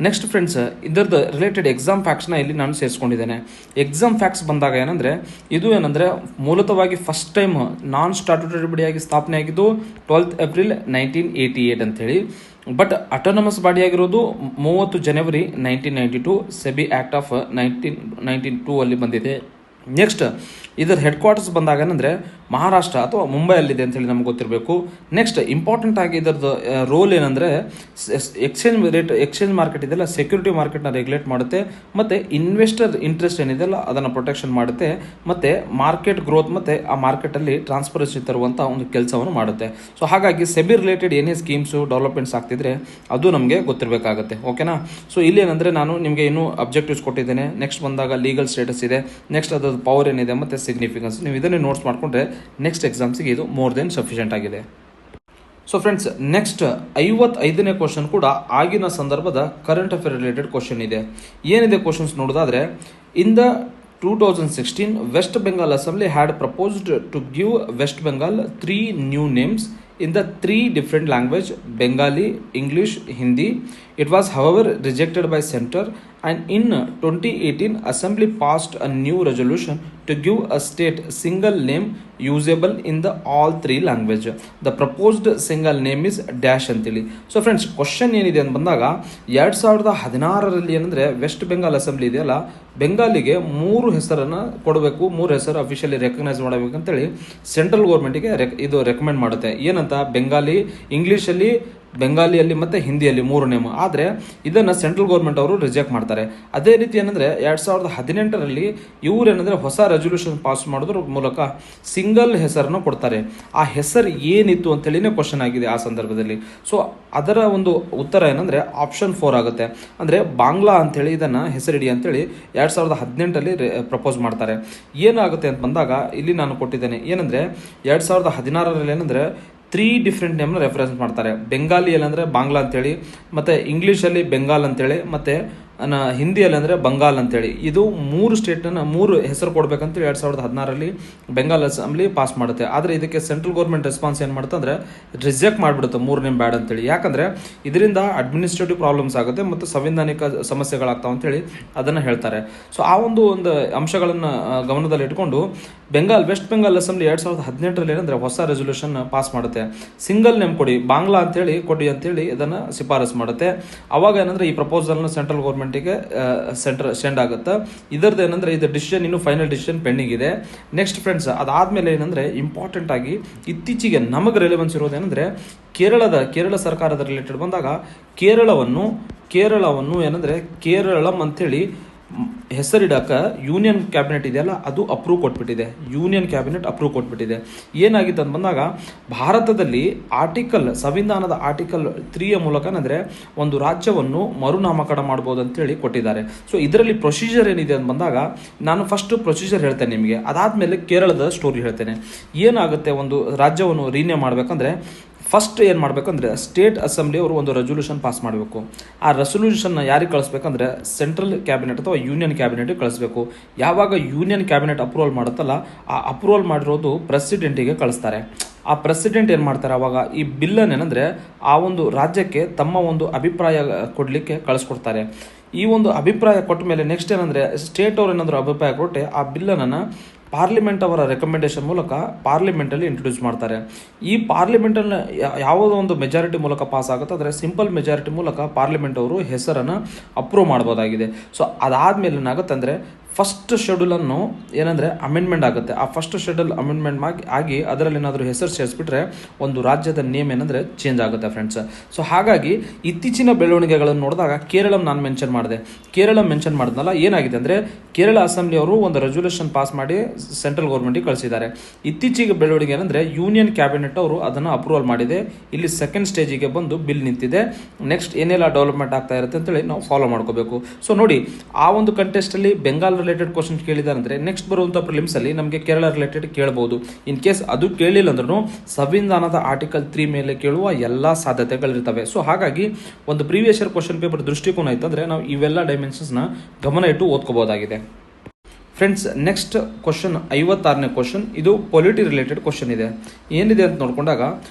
ನೆಕ್ಸ್ಟ್ ಫ್ರೆಂಡ್ಸ್, ಇದರದ್ದು ರಿಲೇಟೆಡ್ ಎಕ್ಸಾಮ್ ಫ್ಯಾಕ್ಟ್ಸ್ನ ಇಲ್ಲಿ ನಾನು ಸೇರಿಸ್ಕೊಂಡಿದ್ದೇನೆ. ಎಕ್ಸಾಮ್ ಫ್ಯಾಕ್ಟ್ಸ್ ಬಂದಾಗ ಏನಂದರೆ ಇದು ಏನಂದರೆ ಮೂಲತಃವಾಗಿ ಫಸ್ಟ್ ಟೈಮ್ ನಾನ್ ಸ್ಟಾಟ್ಯೂಟರಿ ಬಾಡಿಯಾಗಿ ಸ್ಥಾಪನೆ ಆಗಿದ್ದು 12th ಏಪ್ರಿಲ್ 1988 ಅಂತೇಳಿ. ಬಟ್ ಅಟೋನಮಸ್ ಬಾಡಿಯಾಗಿರೋದು 30 ಜನವರಿ 1992 ಸೆಬಿ ಆ್ಯಕ್ಟ್ ಆಫ್ 1992 ಅಲ್ಲಿ ಬಂದಿದೆ. ನೆಕ್ಸ್ಟ್ ಇದರ ಹೆಡ್ ಕ್ವಾರ್ಟರ್ಸ್ ಬಂದಾಗ ಏನಂದರೆ ಮಹಾರಾಷ್ಟ್ರ ಅಥವಾ ಮುಂಬೈಯಲ್ಲಿದೆ ಅಂತೇಳಿ ನಮ್ಗೆ ಗೊತ್ತಿರಬೇಕು. ನೆಕ್ಸ್ಟ್ ಇಂಪಾರ್ಟೆಂಟ್ ಆಗಿ ಇದರದ್ದು ರೋಲ್ ಏನಂದರೆ ಎಕ್ಸ್ಚೇಂಜ್ ಮಾರ್ಕೆಟ್ ಇದೆಲ್ಲ ಸೆಕ್ಯೂರಿಟಿ ಮಾರ್ಕೆಟ್ನ ರೆಗ್ಯುಲೇಟ್ ಮಾಡುತ್ತೆ, ಮತ್ತು ಇನ್ವೆಸ್ಟರ್ ಇಂಟ್ರೆಸ್ಟ್ ಏನಿದೆಲ್ಲ ಅದನ್ನು ಪ್ರೊಟೆಕ್ಷನ್ ಮಾಡುತ್ತೆ, ಮತ್ತು ಮಾರ್ಕೆಟ್ ಗ್ರೋತ್ ಮತ್ತು ಆ ಮಾರ್ಕೆಟಲ್ಲಿ ಟ್ರಾನ್ಸ್ಪರೆನ್ಸಿ ತರುವಂಥ ಒಂದು ಕೆಲಸವನ್ನು ಮಾಡುತ್ತೆ. ಸೊ ಹಾಗಾಗಿ ಸೆಬಿ ರಿಲೇಟೆಡ್ ಏನೇ ಸ್ಕೀಮ್ಸು ಡೆವಲಪ್ಮೆಂಟ್ಸ್ ಆಗ್ತಿದ್ರೆ ಅದು ನಮಗೆ ಗೊತ್ತಿರಬೇಕಾಗುತ್ತೆ. ಓಕೆನಾ? ಸೊ ಇಲ್ಲಿ ಏನಂದರೆ ನಾನು ನಿಮಗೆ ಇನ್ನೂ ಅಬ್ಜೆಕ್ಟಿವ್ಸ್ ಕೊಟ್ಟಿದ್ದೇನೆ. ನೆಕ್ಸ್ಟ್ ಬಂದಾಗ ಲೀಗಲ್ ಸ್ಟೇಟಸ್ ಇದೆ, ನೆಕ್ಸ್ಟ್ ಅದರ ಪವರ್ ಏನಿದೆ ಮತ್ತು ಸಿಗ್ನಿಫಿಕೆನ್ಸ್. ನೀವು ಇದನ್ನೇ ನೋಟ್ಸ್ ಮಾಡಿಕೊಂಡ್ರೆ ನೆಕ್ಸ್ಟ್ ಎಕ್ಸಾಮ್ಸಿಗೆ ಇದು ಮೋರ್ ದೆನ್ ಸಫಿಷಿಯೆಂಟ್ ಆಗಿದೆ. ಸೊ ಫ್ರೆಂಡ್ಸ್, ನೆಕ್ಸ್ಟ್ 55ನೇ ಕ್ವಶನ್ ಕೂಡ ಆಗಿನ ಸಂದರ್ಭದ ಕರೆಂಟ್ ಅಫೇರ್ ರಿಲೇಟೆಡ್ ಕ್ವಶನ್ ಇದೆ. ಏನಿದೆ ಕ್ವಶನ್ಸ್ ನೋಡೋದಾದರೆ, in the 2016 West Bengal Assembly had proposed to give West Bengal 3 new names in the 3 different language, Bengali, English, Hindi. It was however rejected by Center, and in 2018 Assembly passed a new resolution to give a state single name usable in the all 3 language. The proposed single name is dash ಅಂತೇಳಿ. So friends, question ಏನಿದೆ ಅಂತ ಬಂದಾಗ 2016ರಲ್ಲಿ ಏನಂದರೆ West Bengal assembly ಇದೆಯಲ್ಲ, ಬೆಂಗಾಲಿಗೆ 3 ಹೆಸರನ್ನು ಕೊಡಬೇಕು, 3 ಹೆಸರು officially recognise ಮಾಡಬೇಕಂತೇಳಿ central ಗೌರ್ಮೆಂಟಿಗೆ ಇದು ರೆಕಮೆಂಡ್ ಮಾಡುತ್ತೆ. ಏನಂತ, ಬೆಂಗಾಲಿ, ಇಂಗ್ಲೀಷಲ್ಲಿ, ಬೆಂಗಾಲಿಯಲ್ಲಿ ಮತ್ತು ಹಿಂದಿಯಲ್ಲಿ 3 ನೇಮ್. ಆದರೆ ಇದನ್ನು ಸೆಂಟ್ರಲ್ ಗೌರ್ಮೆಂಟ್ ಅವರು ರಿಜೆಕ್ಟ್ ಮಾಡ್ತಾರೆ. ಅದೇ ರೀತಿ ಏನಂದರೆ 2018ರಲ್ಲಿ ಇವರೇನೆಂದರೆ ಹೊಸ ರೆಸಲ್ಯೂಷನ್ ಪಾಸ್ ಮಾಡೋದ್ರ ಮೂಲಕ ಸಿಂಗಲ್ ಹೆಸರನ್ನು ಕೊಡ್ತಾರೆ. ಆ ಹೆಸರು ಏನಿತ್ತು ಅಂತೇಳಿನೇ ಕ್ವಶನ್ ಆಗಿದೆ ಆ ಸಂದರ್ಭದಲ್ಲಿ. ಸೊ ಅದರ ಒಂದು ಉತ್ತರ ಏನಂದರೆ ಆಪ್ಷನ್ 4 ಆಗುತ್ತೆ. ಅಂದರೆ ಬಾಂಗ್ಲಾ ಅಂಥೇಳಿ ಇದನ್ನು ಹೆಸರಿಡಿ ಅಂತೇಳಿ 2018ರಲ್ಲಿ ಪ್ರಪೋಸ್ ಮಾಡ್ತಾರೆ. ಏನಾಗುತ್ತೆ ಅಂತ ಬಂದಾಗ ಇಲ್ಲಿ ನಾನು ಕೊಟ್ಟಿದ್ದೇನೆ. ಏನಂದರೆ 2016ರಲ್ಲಿ ಏನಂದರೆ 3 ಡಿಫ್ರೆಂಟ್ ನೇಮ್ನ ರೆಫರೆನ್ಸ್ ಮಾಡ್ತಾರೆ. ಬೆಂಗಾಲಿಯಲ್ಲಿ ಅಂದರೆ ಬಾಂಗ್ಲಾ ಅಂತೇಳಿ, ಮತ್ತು ಇಂಗ್ಲೀಷಲ್ಲಿ ಬೆಂಗಾಲ್ ಅಂತೇಳಿ, ಮತ್ತು ಹಿಂದಿಯಲ್ಲಿ ಅಂದರೆ ಬಂಗಾಲ್ ಅಂತೇಳಿ. ಇದು 3 ಸ್ಟೇಟನ್ನು 3 ಹೆಸರು ಕೊಡಬೇಕಂತೇಳಿ 2016ರಲ್ಲಿ ಬೆಂಗಾಲ್ ಅಸೆಂಬ್ಲಿ ಪಾಸ್ ಮಾಡುತ್ತೆ. ಆದರೆ ಇದಕ್ಕೆ ಸೆಂಟ್ರಲ್ ಗೌರ್ಮೆಂಟ್ ರೆಸ್ಪಾನ್ಸ್ ಏನು ಮಾಡುತ್ತೆ ಅಂದರೆ ರಿಜೆಕ್ಟ್ ಮಾಡಿಬಿಡುತ್ತೆ 3 ನೇಮ್ ಬ್ಯಾಡ್ ಅಂತೇಳಿ. ಯಾಕಂದರೆ ಇದರಿಂದ ಅಡ್ಮಿನಿಸ್ಟ್ರೇಟಿವ್ ಪ್ರಾಬ್ಲಮ್ಸ್ ಆಗುತ್ತೆ ಮತ್ತು ಸಂವಿಧಾನಿಕ ಸಮಸ್ಯೆಗಳಾಗ್ತಾವೆ ಅಂತೇಳಿ ಅದನ್ನು ಹೇಳ್ತಾರೆ. ಸೊ ಆ ಒಂದು ಅಂಶಗಳನ್ನು ಗಮನದಲ್ಲಿ ಇಟ್ಕೊಂಡು ವೆಸ್ಟ್ ಬೆಂಗಾಲ್ ಅಸೆಂಬ್ಲಿ 2018ರಲ್ಲಿ ಏನಂದರೆ ಹೊಸ ರೆಸೊಲ್ಯೂಷನ್ ಪಾಸ್ ಮಾಡುತ್ತೆ. ಸಿಂಗಲ್ ನೇಮ್ ಕೊಡಿ, ಬಾಂಗ್ಲಾ ಅಂತೇಳಿ ಕೊಡಿ ಅಂತೇಳಿ ಇದನ್ನು ಶಿಫಾರಸು ಮಾಡುತ್ತೆ. ಅವಾಗ ಏನಂದರೆ ಈ ಪ್ರಪೋಸಲ್ನ ಸೆಂಟ್ರಲ್ ಗೌರ್ಮೆಂಟಿಗೆ ಸೆಂಡ್ ಆಗುತ್ತೆ. ಇದರದ್ದು ಏನಂದರೆ ಇದು ಡಿಸಿಷನ್ ಇನ್ನು ಫೈನಲ್ ಡಿಸಿಷನ್ ಪೆಂಡಿಂಗ್ ಇದೆ. ನೆಕ್ಸ್ಟ್ ಫ್ರೆಂಡ್ಸ್, ಅದಾದಮೇಲೆ ಏನಂದರೆ ಇಂಪಾರ್ಟೆಂಟ್ ಆಗಿ ಇತ್ತೀಚೆಗೆ ನಮಗೆ ರೆಲೆವೆನ್ಸ್ ಇರೋದೇನೆಂದರೆ ಕೇರಳ ಸರ್ಕಾರದ ರಿಲೇಟೆಡ್ ಬಂದಾಗ ಕೇರಳವನ್ನು ಏನಂದರೆ ಕೇರಳಂ ಅಂಥೇಳಿ ಹೆಸರಿಡಕ್ಕೆ ಯೂನಿಯನ್ ಕ್ಯಾಬಿನೆಟ್ ಇದೆಯಲ್ಲ ಅದು ಅಪ್ರೂವ್ ಕೊಟ್ಬಿಟ್ಟಿದೆ. ಏನಾಗಿತ್ತು ಅಂತ ಬಂದಾಗ ಭಾರತದಲ್ಲಿ ಸಂವಿಧಾನದ ಆರ್ಟಿಕಲ್ 3ಯ ಮೂಲಕ ಏನಂದರೆ ಒಂದು ರಾಜ್ಯವನ್ನು ಮರುನಾಮಕರಣ ಮಾಡ್ಬೋದು ಅಂತೇಳಿ ಕೊಟ್ಟಿದ್ದಾರೆ. ಸೊ ಇದರಲ್ಲಿ ಪ್ರೊಸೀಜರ್ ಏನಿದೆ ಅಂತ ಬಂದಾಗ ನಾನು ಫಸ್ಟ್ ಪ್ರೊಸೀಜರ್ ಹೇಳ್ತೇನೆ ನಿಮಗೆ, ಅದಾದಮೇಲೆ ಕೇರಳದ ಸ್ಟೋರಿ ಹೇಳ್ತೇನೆ. ಏನಾಗುತ್ತೆ ಒಂದು ರಾಜ್ಯವನ್ನು ರೀನೇಮ್ ಮಾಡಬೇಕಂದ್ರೆ ಫಸ್ಟ್ ಏನು ಮಾಡಬೇಕಂದ್ರೆ ಸ್ಟೇಟ್ ಅಸೆಂಬ್ಲಿ ಅವರು ಒಂದು ರೆಸೊಲ್ಯೂಷನ್ ಪಾಸ್ ಮಾಡಬೇಕು. ಆ ರೆಸೊಲ್ಯೂಷನ್ನ ಯಾರಿಗೆ ಕಳಿಸ್ಬೇಕಂದ್ರೆ ಸೆಂಟ್ರಲ್ ಕ್ಯಾಬಿನೆಟ್ ಅಥವಾ ಯೂನಿಯನ್ ಕ್ಯಾಬಿನೆಟ್ಗೆ ಕಳಿಸ್ಬೇಕು. ಯಾವಾಗ ಯೂನಿಯನ್ ಕ್ಯಾಬಿನೆಟ್ ಅಪ್ರೂವಲ್ ಮಾಡುತ್ತಲ್ಲ, ಆ ಅಪ್ರೂವಲ್ ಮಾಡಿರೋದು ಪ್ರೆಸಿಡೆಂಟಿಗೆ ಕಳಿಸ್ತಾರೆ. ಆ ಪ್ರೆಸಿಡೆಂಟ್ ಏನು ಮಾಡ್ತಾರೆ, ಅವಾಗ ಈ ಬಿಲ್ಲನ್ನು ಏನಂದರೆ ಆ ಒಂದು ರಾಜ್ಯಕ್ಕೆ ತಮ್ಮ ಒಂದು ಅಭಿಪ್ರಾಯ ಕೊಡಲಿಕ್ಕೆ ಕಳಿಸ್ಕೊಡ್ತಾರೆ. ಈ ಒಂದು ಅಭಿಪ್ರಾಯ ಕೊಟ್ಟ ಮೇಲೆ ನೆಕ್ಸ್ಟ್ ಏನಂದರೆ ಸ್ಟೇಟ್ ಅವ್ರು ಏನಾದರೂ ಅಭಿಪ್ರಾಯ ಕೊಟ್ಟೆ ಆ ಬಿಲ್ಲನ್ನು ಪಾರ್ಲಿಮೆಂಟ್ ಅವರ ರೆಕಮೆಂಡೇಶನ್ ಮೂಲಕ ಪಾರ್ಲಿಮೆಂಟಲ್ಲಿ ಇಂಟ್ರೊಡ್ಯೂಸ್ ಮಾಡ್ತಾರೆ. ಈ ಪಾರ್ಲಿಮೆಂಟಲ್ಲಿ ಯಾವುದೋ ಒಂದು ಮೆಜಾರಿಟಿ ಮೂಲಕ ಪಾಸ್ ಆಗುತ್ತೆ, ಆದರೆ ಸಿಂಪಲ್ ಮೆಜಾರಿಟಿ ಮೂಲಕ ಪಾರ್ಲಿಮೆಂಟ್ ಅವರು ಹೆಸರನ್ನು ಅಪ್ರೂವ್ ಮಾಡ್ಬೋದಾಗಿದೆ. ಸೊ ಅದಾದಮೇಲೆ ಏನಾಗುತ್ತೆ ಅಂದರೆ ಫಸ್ಟ್ ಶೆಡ್ಯೂಲನ್ನು ಏನಂದರೆ ಅಮೆಂಡ್ಮೆಂಟ್ ಆಗುತ್ತೆ. ಆ ಫಸ್ಟ್ ಶೆಡ್ಯೂಲ್ ಅಮೆಂಡ್ಮೆಂಟ್ ಆಗಿ ಅದರಲ್ಲಿ ಏನಾದರೂ ಹೆಸರು ಸೇರಿಸ್ಬಿಟ್ರೆ ಒಂದು ರಾಜ್ಯದ ನೇಮ್ ಏನಂದರೆ ಚೇಂಜ್ ಆಗುತ್ತೆ ಫ್ರೆಂಡ್ಸ್. ಸೊ ಹಾಗಾಗಿ ಇತ್ತೀಚಿನ ಬೆಳವಣಿಗೆಗಳನ್ನು ನೋಡಿದಾಗ ಕೇರಳಂ ನಾನು ಮೆನ್ಷನ್ ಮಾಡಿದ್ನಲ್ಲ, ಏನಾಗಿದೆ ಅಂದರೆ ಕೇರಳ ಅಸೆಂಬ್ಲಿ ಅವರು ಒಂದು ರೆಸೊಲ್ಯೂಷನ್ ಪಾಸ್ ಮಾಡಿ ಸೆಂಟ್ರಲ್ ಗೌರ್ಮೆಂಟಿಗೆ ಕಳಿಸಿದ್ದಾರೆ. ಇತ್ತೀಚೆಗೆ ಬೆಳವಣಿಗೆ ಏನಂದರೆ ಯೂನಿಯನ್ ಕ್ಯಾಬಿನೆಟ್ ಅವರು ಅದನ್ನು ಅಪ್ರೂವಲ್ ಮಾಡಿದೆ. ಇಲ್ಲಿ ಸೆಕೆಂಡ್ ಸ್ಟೇಜಿಗೆ ಬಂದು ಬಿಲ್ ನಿಂತಿದೆ. ನೆಕ್ಸ್ಟ್ ಏನೆಲ್ಲ ಡೆವಲಪ್ಮೆಂಟ್ ಆಗ್ತಾ ಇರುತ್ತೆ ಅಂತೇಳಿ ನಾವು ಫಾಲೋ ಮಾಡ್ಕೋಬೇಕು. ಸೊ ನೋಡಿ, ಆ ಒಂದು ಕಂಟೆಸ್ಟಲ್ಲಿ ಬೆಂಗಾಲ್ ರಿಲೇಟೆಡ್ ಕ್ವಶನ್ ಕೇಳಿದ್ದಾರೆ ಅಂದರೆ ನೆಕ್ಸ್ಟ್ ಬರುವಂಥ ಪ್ರಿಲಿಮ್ಸಲ್ಲಿ ನಮಗೆ ಕೇರಳ ರಿಲೇಟೆಡ್ ಕೇಳಬಹುದು. ಇನ್ ಕೇಸ್ ಅದು ಕೇಳಿಲ್ಲ ಅಂದ್ರೂ ಸಂವಿಧಾನದ ಆರ್ಟಿಕಲ್ 3 ಮೇಲೆ ಕೇಳುವ ಎಲ್ಲ ಸಾಧ್ಯತೆಗಳಿರ್ತವೆ. ಸೊ ಹಾಗಾಗಿ ಒಂದು ಪ್ರೀವಿಯಸ್ ಇಯರ್ ಕ್ವಶನ್ ಪೇಪರ್ ದೃಷ್ಟಿಕೋನ ಇತ್ತಂದರೆ ನಾವು ಇವೆಲ್ಲ ಡೈಮೆನ್ಷನ್ಸ್ನ ಗಮನ ಇಟ್ಟು ಓದ್ಕೋಬಹುದಾಗಿದೆ. ಫ್ರೆಂಡ್ಸ್, ನೆಕ್ಸ್ಟ್ ಕ್ವಶನ್ 56ನೇ ಕ್ವಶನ್, ಇದು ಪೊಲಿಟಿ ರಿಲೇಟೆಡ್ ಕ್ವಶನ್ ಇದೆ. ಏನಿದೆ ಅಂತ ನೋಡ್ಕೊಂಡಾಗ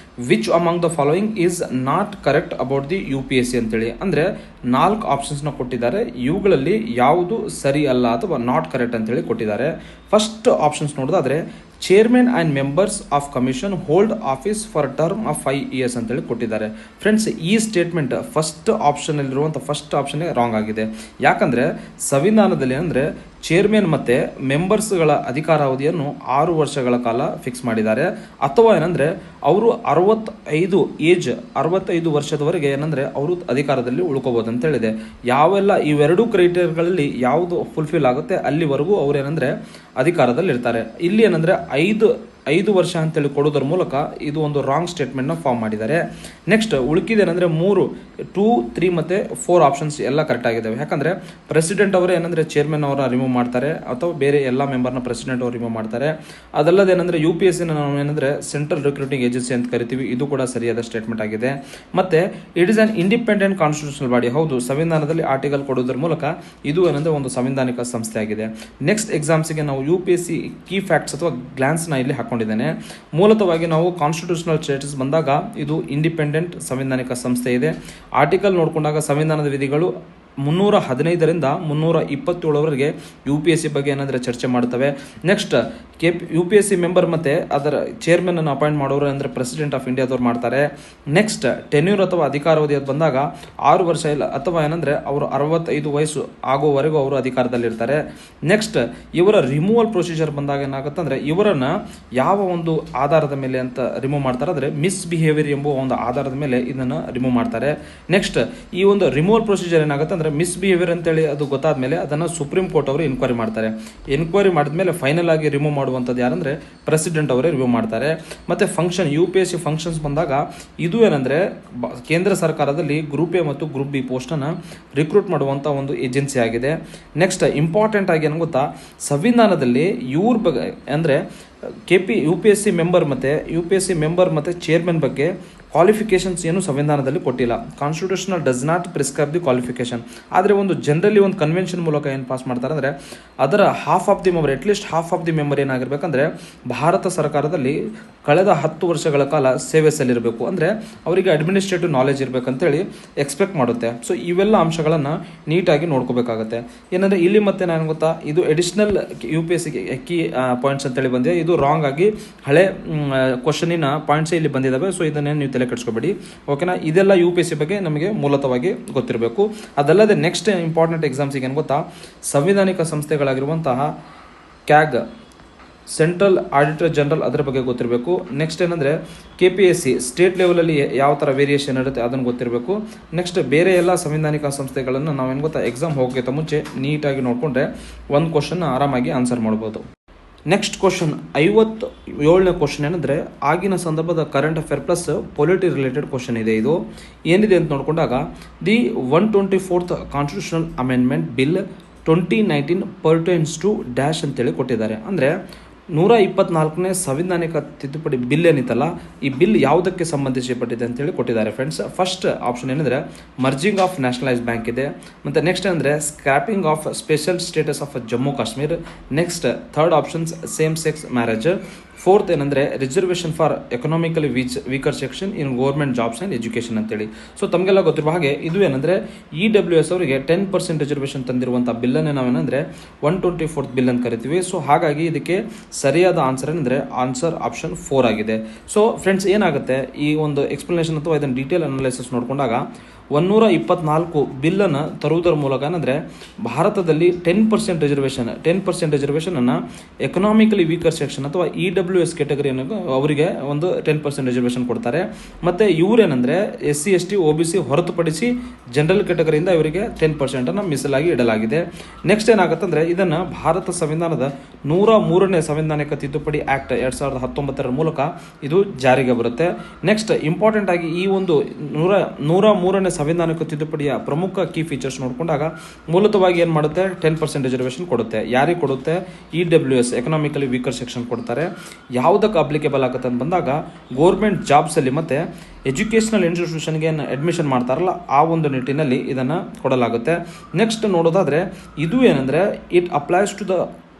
which among the following is not correct about the UPSC ಅಂತೇಳಿ, ಅಂದರೆ 4 ಆಪ್ಷನ್ಸ್ನ ಕೊಟ್ಟಿದ್ದಾರೆ. ಇವುಗಳಲ್ಲಿ ಯಾವುದು ಸರಿ ಅಲ್ಲ ಅಥವಾ ನಾಟ್ ಕರೆಕ್ಟ್ ಅಂತೇಳಿ ಕೊಟ್ಟಿದ್ದಾರೆ. ಫಸ್ಟ್ ಆಪ್ಷನ್ಸ್ ನೋಡೋದಾದರೆ chairman and members of commission hold office for term of 5 years ಅಂತೇಳಿ ಕೊಟ್ಟಿದ್ದಾರೆ. ಫ್ರೆಂಡ್ಸ್, ಈ ಸ್ಟೇಟ್ಮೆಂಟ್ ಫಸ್ಟ್ ಆಪ್ಷನಲ್ಲಿರುವಂಥ ಫಸ್ಟ್ ಆಪ್ಷನ್ನೇ ರಾಂಗ್ ಆಗಿದೆ. ಯಾಕಂದರೆ ಸಂವಿಧಾನದಲ್ಲಿ ಅಂದರೆ ಚೇರ್ಮನ್ ಮತ್ತು ಮೆಂಬರ್ಸ್ಗಳ ಅಧಿಕಾರಾವಧಿಯನ್ನು 6 ವರ್ಷಗಳ ಕಾಲ ಫಿಕ್ಸ್ ಮಾಡಿದ್ದಾರೆ. ಅಥವಾ ಏನಂದರೆ ಅವರು 65 ವರ್ಷದವರೆಗೆ ಏನಂದರೆ ಅವರು ಅಧಿಕಾರದಲ್ಲಿ ಉಳ್ಕೋಬೋದು ಅಂತ ಹೇಳಿದೆ. ಇವೆರಡೂ ಕ್ರೈಟೇರಿಯಾಗಳಲ್ಲಿ ಯಾವುದು ಫುಲ್ಫಿಲ್ ಆಗುತ್ತೆ ಅಲ್ಲಿವರೆಗೂ ಅವರು ಏನಂದರೆ ಅಧಿಕಾರದಲ್ಲಿ ಇರ್ತಾರೆ. ಇಲ್ಲಿ ಏನಂದರೆ 5 ವರ್ಷ ಅಂತೇಳಿ ಕೊಡೋದ್ರ ಮೂಲಕ ಇದು ಒಂದು ರಾಂಗ್ ಸ್ಟೇಟ್ಮೆಂಟ್ನ ಫಾರ್ಮ್ ಮಾಡಿದ್ದಾರೆ. ನೆಕ್ಸ್ಟ್ ಉಳ್ಕಿದೇನೆಂದರೆ 3, 2, 3 ಮತ್ತು 4 ಆಪ್ಷನ್ಸ್ ಎಲ್ಲ ಕರೆಕ್ಟ್ ಆಗಿದ್ದಾವೆ. ಯಾಕಂದರೆ ಪ್ರೆಸಿಡೆಂಟ್ ಅವರೇ ಏನಂದರೆ ಚೇರ್ಮನ್ ಅವರ ರಿಮೂವ್ ಮಾಡ್ತಾರೆ ಅಥವಾ ಬೇರೆ ಎಲ್ಲ ಮೆಂಬರ್ನ ಪ್ರೆಸಿಡೆಂಟ್ ಅವರು ರಿಮೂವ್ ಮಾಡ್ತಾರೆ. ಅದಲ್ಲದೆ ಏನಂದರೆ UPSC ನಾವು ಏನಂದರೆ ಸೆಂಟ್ರಲ್ ರಿಕ್ರೂಟಿಂಗ್ ಏಜೆನ್ಸಿ ಅಂತ ಕರಿತೀವಿ. ಇದು ಕೂಡ ಸರಿಯಾದ ಸ್ಟೇಟ್ಮೆಂಟ್ ಆಗಿದೆ. ಮತ್ತು it is on independent constitutional body. ಹೌದು, ಸಂವಿಧಾನದಲ್ಲಿ ಆರ್ಟಿಕಲ್ ಕೊಡೋದ್ರ ಮೂಲಕ ಇದು ಏನಂದರೆ ಒಂದು ಸಂವಿಧಾನಿಕ ಸಂಸ್ಥೆ ಆಗಿದೆ. ನೆಕ್ಸ್ಟ್ ಎಕ್ಸಾಮ್ಸಿಗೆ ನಾವು UPSC ಕೀ ಫ್ಯಾಕ್ಟ್ಸ್ ಅಥವಾ ಗ್ಲಾನ್ಸ್ನ ಇಲ್ಲಿ ಹಾಕೊಂಡಿದ್ದೇನೆ. ಮೂಲತಃವಾಗಿ ನಾವು ಕಾನ್ಸ್ಟಿಟ್ಯೂಷನಲ್ ಸ್ಟೇಟಸ್ ಬಂದಾಗ ಇದು ಇಂಡಿಪೆಂಡೆಂಟ್ ಸಂವಿಧಾನಿಕ ಸಂಸ್ಥೆ ಇದೆ. ಆರ್ಟಿಕಲ್ ನೋಡಿಕೊಂಡಾಗ ಸಂವಿಧಾನದ ವಿಧಿಗಳು 315ರಿಂದ 327ವರೆಗೆ UPSC ಬಗ್ಗೆ ಏನಾದರೆ ಚರ್ಚೆ ಮಾಡ್ತವೆ. ನೆಕ್ಸ್ಟ್ UPSC ಮೆಂಬರ್ ಮತ್ತು ಅದರ ಚೇರ್ಮನ್ ಅನ್ನು ಅಪಾಯಿಂಟ್ ಮಾಡೋರು ಅಂದರೆ ಪ್ರೆಸಿಡೆಂಟ್ ಆಫ್ ಇಂಡಿಯಾದವ್ರು ಮಾಡ್ತಾರೆ. ನೆಕ್ಸ್ಟ್ ಟೆನ್ಯೂರ್ ಅಥವಾ ಅಧಿಕಾರಾವಧಿ ಅದು ಬಂದಾಗ 6 ವರ್ಷ ಇಲ್ಲ ಅಥವಾ ಏನಂದರೆ ಅವರು 65 ವಯಸ್ಸು ಆಗೋವರೆಗೂ ಅವರು ಅಧಿಕಾರದಲ್ಲಿರ್ತಾರೆ. ನೆಕ್ಸ್ಟ್ ಇವರ ರಿಮೂವಲ್ ಪ್ರೊಸೀಜರ್ ಬಂದಾಗ ಏನಾಗುತ್ತೆ ಅಂದರೆ ಇವರನ್ನು ಯಾವ ಒಂದು ಆಧಾರದ ಮೇಲೆ ಅಂತ ರಿಮೂವ್ ಮಾಡ್ತಾರೆ ಅಂದರೆ ಮಿಸ್ಬಿಹೇವಿಯರ್ ಎಂಬ ಒಂದು ಆಧಾರದ ಮೇಲೆ ಇದನ್ನು ರಿಮೂವ್ ಮಾಡ್ತಾರೆ. ನೆಕ್ಸ್ಟ್ ಈ ಒಂದು ರಿಮೂವಲ್ ಪ್ರೊಸೀಜರ್ ಏನಾಗುತ್ತೆ ಅಂದರೆ ಮಿಸ್ಬಿಹೇವಿಯರ್ ಅಂತೇಳಿ ಅದು ಗೊತ್ತಾದ ಮೇಲೆ ಅದನ್ನು ಸುಪ್ರೀಂ ಕೋರ್ಟ್ ಅವರು ಎನ್ಕ್ವೈರಿ ಮಾಡ್ತಾರೆ. ಎನ್ಕ್ವೈರಿ ಮಾಡಿದ್ಮೇಲೆ ಫೈನಲ್ ಆಗಿ ರಿಮೂವ್ ಮಾಡುವಂಥದ್ದು ಯಾರಂದರೆ ಪ್ರೆಸಿಡೆಂಟ್ ಅವರೇ ರಿಮೂವ್ ಮಾಡ್ತಾರೆ. ಮತ್ತು UPSC ಫಂಕ್ಷನ್ಸ್ ಬಂದಾಗ ಇದು ಏನಂದರೆ ಕೇಂದ್ರ ಸರ್ಕಾರದಲ್ಲಿ ಗ್ರೂಪ್ ಎ ಮತ್ತು ಗ್ರೂಪ್ ಬಿ ಪೋಸ್ಟನ್ನು ರಿಕ್ರೂಟ್ ಮಾಡುವಂಥ ಒಂದು ಏಜೆನ್ಸಿ ಆಗಿದೆ. ನೆಕ್ಸ್ಟ್ ಇಂಪಾರ್ಟೆಂಟ್ ಆಗಿ ಏನು ಗೊತ್ತಾ, ಸಂವಿಧಾನದಲ್ಲಿ ಇವ್ರ ಬಗ್ಗೆ ಅಂದರೆ UPSC ಮೆಂಬರ್ ಮತ್ತು ಚೇರ್ಮನ್ ಬಗ್ಗೆ ಕ್ವಾಲಿಫಿಕೇಷನ್ಸ್ ಏನು ಸಂವಿಧಾನದಲ್ಲಿ ಕೊಟ್ಟಿಲ್ಲ. Constitutional does not prescribe the qualification. ಆದರೆ ಒಂದು ಜನರಲಿ ಒಂದು ಕನ್ವೆನ್ಷನ್ ಮೂಲಕ ಏನು ಪಾಸ್ ಮಾಡ್ತಾರೆ ಅಂದರೆ ಅದರ at least half of the member ಏನಾಗಿರ್ಬೇಕಂದ್ರೆ ಭಾರತ ಸರ್ಕಾರದಲ್ಲಿ ಕಳೆದ 10 ವರ್ಷಗಳ ಕಾಲ ಸೇವೆ ಸಲ್ಲಿರಬೇಕು, ಅಂದರೆ ಅವರಿಗೆ ಅಡ್ಮಿನಿಸ್ಟ್ರೇಟಿವ್ ನಾಲೆಜ್ ಇರಬೇಕಂತೇಳಿ ಎಕ್ಸ್ಪೆಕ್ಟ್ ಮಾಡುತ್ತೆ. ಸೊ ಇವೆಲ್ಲ ಅಂಶಗಳನ್ನು ನೀಟಾಗಿ ನೋಡ್ಕೋಬೇಕಾಗತ್ತೆ. ಏನಂದರೆ ಇಲ್ಲಿ ಮತ್ತೆ ನಾನು ಗೊತ್ತಾ, ಇದು ಎಡಿಷನಲ್ UPSC ಕೀ ಪಾಯಿಂಟ್ಸ್ ಅಂತೇಳಿ ಬಂದಿದೆ. ಇದು ರಾಂಗ್ ಆಗಿ ಹಳೆ ಕ್ವಶನಿನ ಪಾಯಿಂಟ್ಸೇ ಇಲ್ಲಿ ಬಂದಿದ್ದಾವೆ. ಸೊ ಇದನ್ನೇನು ನೀವು ತಲೆ ಕೆಡಿಸ್ಕೋಬೇಡಿ, ಓಕೆನಾ. ಇದೆಲ್ಲ UPSC ಬಗ್ಗೆ ನಮಗೆ ಮೂಲತವಾಗಿ ಗೊತ್ತಿರಬೇಕು. ಅದಲ್ಲದೆ ನೆಕ್ಸ್ಟ್ ಇಂಪಾರ್ಟೆಂಟ್ ಎಕ್ಸಾಮ್ಸಿಗೆ ಏನು ಗೊತ್ತಾ, ಸಂವಿಧಾನಿಕ ಸಂಸ್ಥೆಗಳಾಗಿರುವಂತಹ CAG, ಸೆಂಟ್ರಲ್ ಆಡಿಟರ್ ಜನರಲ್, ಅದರ ಬಗ್ಗೆ ಗೊತ್ತಿರಬೇಕು. ನೆಕ್ಸ್ಟ್ ಏನಂದರೆ KPSC ಸ್ಟೇಟ್ ಲೆವೆಲಲ್ಲಿ ಯಾವ ಥರ ವೇರಿಯೇಷನ್ ಇರುತ್ತೆ ಅದನ್ನು ಗೊತ್ತಿರಬೇಕು. ನೆಕ್ಸ್ಟ್ ಬೇರೆ ಎಲ್ಲ ಸಂವಿಧಾನಿಕ ಸಂಸ್ಥೆಗಳನ್ನು ನಾವೇನು ಗೊತ್ತಾ ಎಕ್ಸಾಮ್ ಹೋಗೋಕ್ಕಿಂತ ಮುಂಚೆ ನೀಟಾಗಿ ನೋಡಿಕೊಂಡ್ರೆ ಒಂದು ಕ್ವಶನ್ನ ಆರಾಮಾಗಿ ಆನ್ಸರ್ ಮಾಡ್ಬೋದು. ನೆಕ್ಸ್ಟ್ ಕ್ವಶನ್ 57ನೇ ಕ್ವಶನ್ ಏನಂದರೆ ಆಗಿನ ಸಂದರ್ಭದ current affair plus polity related question ಇದೆ. ಇದು ಏನಿದೆ ಅಂತ ನೋಡಿಕೊಂಡಾಗ the 124th constitutional amendment bill 2019 pertains to dash ಅಂತೇಳಿ ಕೊಟ್ಟಿದ್ದಾರೆ. ಅಂದರೆ 124ನೇ ಸಂವಿಧಾನಿಕ ತಿದ್ದುಪಡಿ ಬಿಲ್ ಏನಿತ್ತಲ್ಲ, ಈ ಬಿಲ್ ಯಾವುದಕ್ಕೆ ಸಂಬಂಧಿಸಲ್ಪಟ್ಟಿದೆ ಅಂತೇಳಿ ಕೊಟ್ಟಿದ್ದಾರೆ ಫ್ರೆಂಡ್ಸ್. ಫಸ್ಟ್ ಆಪ್ಷನ್ ಏನಂದರೆ ಮರ್ಜಿಂಗ್ ಆಫ್ ನ್ಯಾಷನಲೈಸ್ ಬ್ಯಾಂಕ್ ಇದೆ. ಮತ್ತು ನೆಕ್ಸ್ಟ್ ಅಂದರೆ scrapping of special status of Jammu Kashmir. Next third options same sex marriage. Fourth ಏನಂದರೆ reservation for economically weaker section in government jobs and education ಅಂತೇಳಿ. ಸೊ ತಮಗೆಲ್ಲ ಗೊತ್ತಿರುವ ಹಾಗೆ ಇದು ಏನಂದರೆ EWS ಅವರಿಗೆ 10% ರಿಸರ್ವೇಷನ್ ತಂದಿರುವಂಥ ಬಿಲ್ಲನ್ನೇ ನಾವೇನಂದರೆ 124th ಬಿಲ್ ಅಂತ ಕರಿತೀವಿ. ಸೊ ಹಾಗಾಗಿ ಇದಕ್ಕೆ ಸರಿಯಾದ ಆನ್ಸರ್ ಏನಂದರೆ ಆನ್ಸರ್ ಆಪ್ಷನ್ 4 ಆಗಿದೆ. ಸೊ ಫ್ರೆಂಡ್ಸ್ ಏನಾಗುತ್ತೆ, ಈ ಒಂದು ಎಕ್ಸ್ಪ್ಲನೇಷನ್ ಅಥವಾ ಇದನ್ನು ಡೀಟೇಲ್ ಅನಾಲಿಸಿಸ್ ನೋಡಿಕೊಂಡಾಗ 124 ಬಿಲ್ಲನ್ನು ತರುವುದರ ಮೂಲಕ ಏನಂದರೆ ಭಾರತದಲ್ಲಿ 10% ರಿಸರ್ವೇಷನನ್ನು ಎಕನಾಮಿಕಲಿ ವೀಕರ್ ಸೆಕ್ಷನ್ ಅಥವಾ EWS ಕ್ಯಾಟಗರಿಯನ್ನು ಅವರಿಗೆ ಒಂದು 10% ರಿಸರ್ವೇಷನ್ ಕೊಡ್ತಾರೆ. ಮತ್ತು ಇವರೇನೆಂದರೆ SC ST OBC ಹೊರತುಪಡಿಸಿ ಜನರಲ್ ಕ್ಯಾಟಗರಿಯಿಂದ ಇವರಿಗೆ 10% ಮೀಸಲಾಗಿ ಇಡಲಾಗಿದೆ. ನೆಕ್ಸ್ಟ್ ಏನಾಗುತ್ತೆ ಅಂದರೆ ಇದನ್ನು ಭಾರತ ಸಂವಿಧಾನದ 103ನೇ ಸಂವಿಧಾನಿಕ ತಿದ್ದುಪಡಿ ಆ್ಯಕ್ಟ್ 2019 ಮೂಲಕ ಇದು ಜಾರಿಗೆ ಬರುತ್ತೆ. ನೆಕ್ಸ್ಟ್ ಇಂಪಾರ್ಟೆಂಟ್ ಆಗಿ ಈ ಒಂದು 103ನೇ ಸಂವಿಧಾನಿಕ ತಿದ್ದುಪಡಿಯ ಪ್ರಮುಖ ಕೀ ಫೀಚರ್ಸ್ ನೋಡಿಕೊಂಡಾಗ ಮೂಲತವಾಗಿ ಏನು ಮಾಡುತ್ತೆ, 10% ರಿಸರ್ವೇಷನ್ ಕೊಡುತ್ತೆ. ಯಾರಿಗೆ ಕೊಡುತ್ತೆ, EWS ಎಕನಾಮಿಕಲಿ ವೀಕರ್ ಸೆಕ್ಷನ್ ಕೊಡ್ತಾರೆ. ಯಾವುದಕ್ಕೆ ಅಪ್ಲಿಕೇಬಲ್ ಆಗುತ್ತೆ ಅಂತ ಬಂದಾಗ ಗೌರ್ಮೆಂಟ್ ಜಾಬ್ಸಲ್ಲಿ ಮತ್ತು ಎಜುಕೇಷನಲ್ ಇನ್ಸ್ಟಿಟ್ಯೂಷನ್ಗೆ ಏನು ಅಡ್ಮಿಷನ್ ಮಾಡ್ತಾರಲ್ಲ ಆ ಒಂದು ನಿಟ್ಟಿನಲ್ಲಿ ಇದನ್ನು ಕೊಡಲಾಗುತ್ತೆ. ನೆಕ್ಸ್ಟ್ ನೋಡೋದಾದರೆ ಇದು ಏನಂದರೆ it applies to the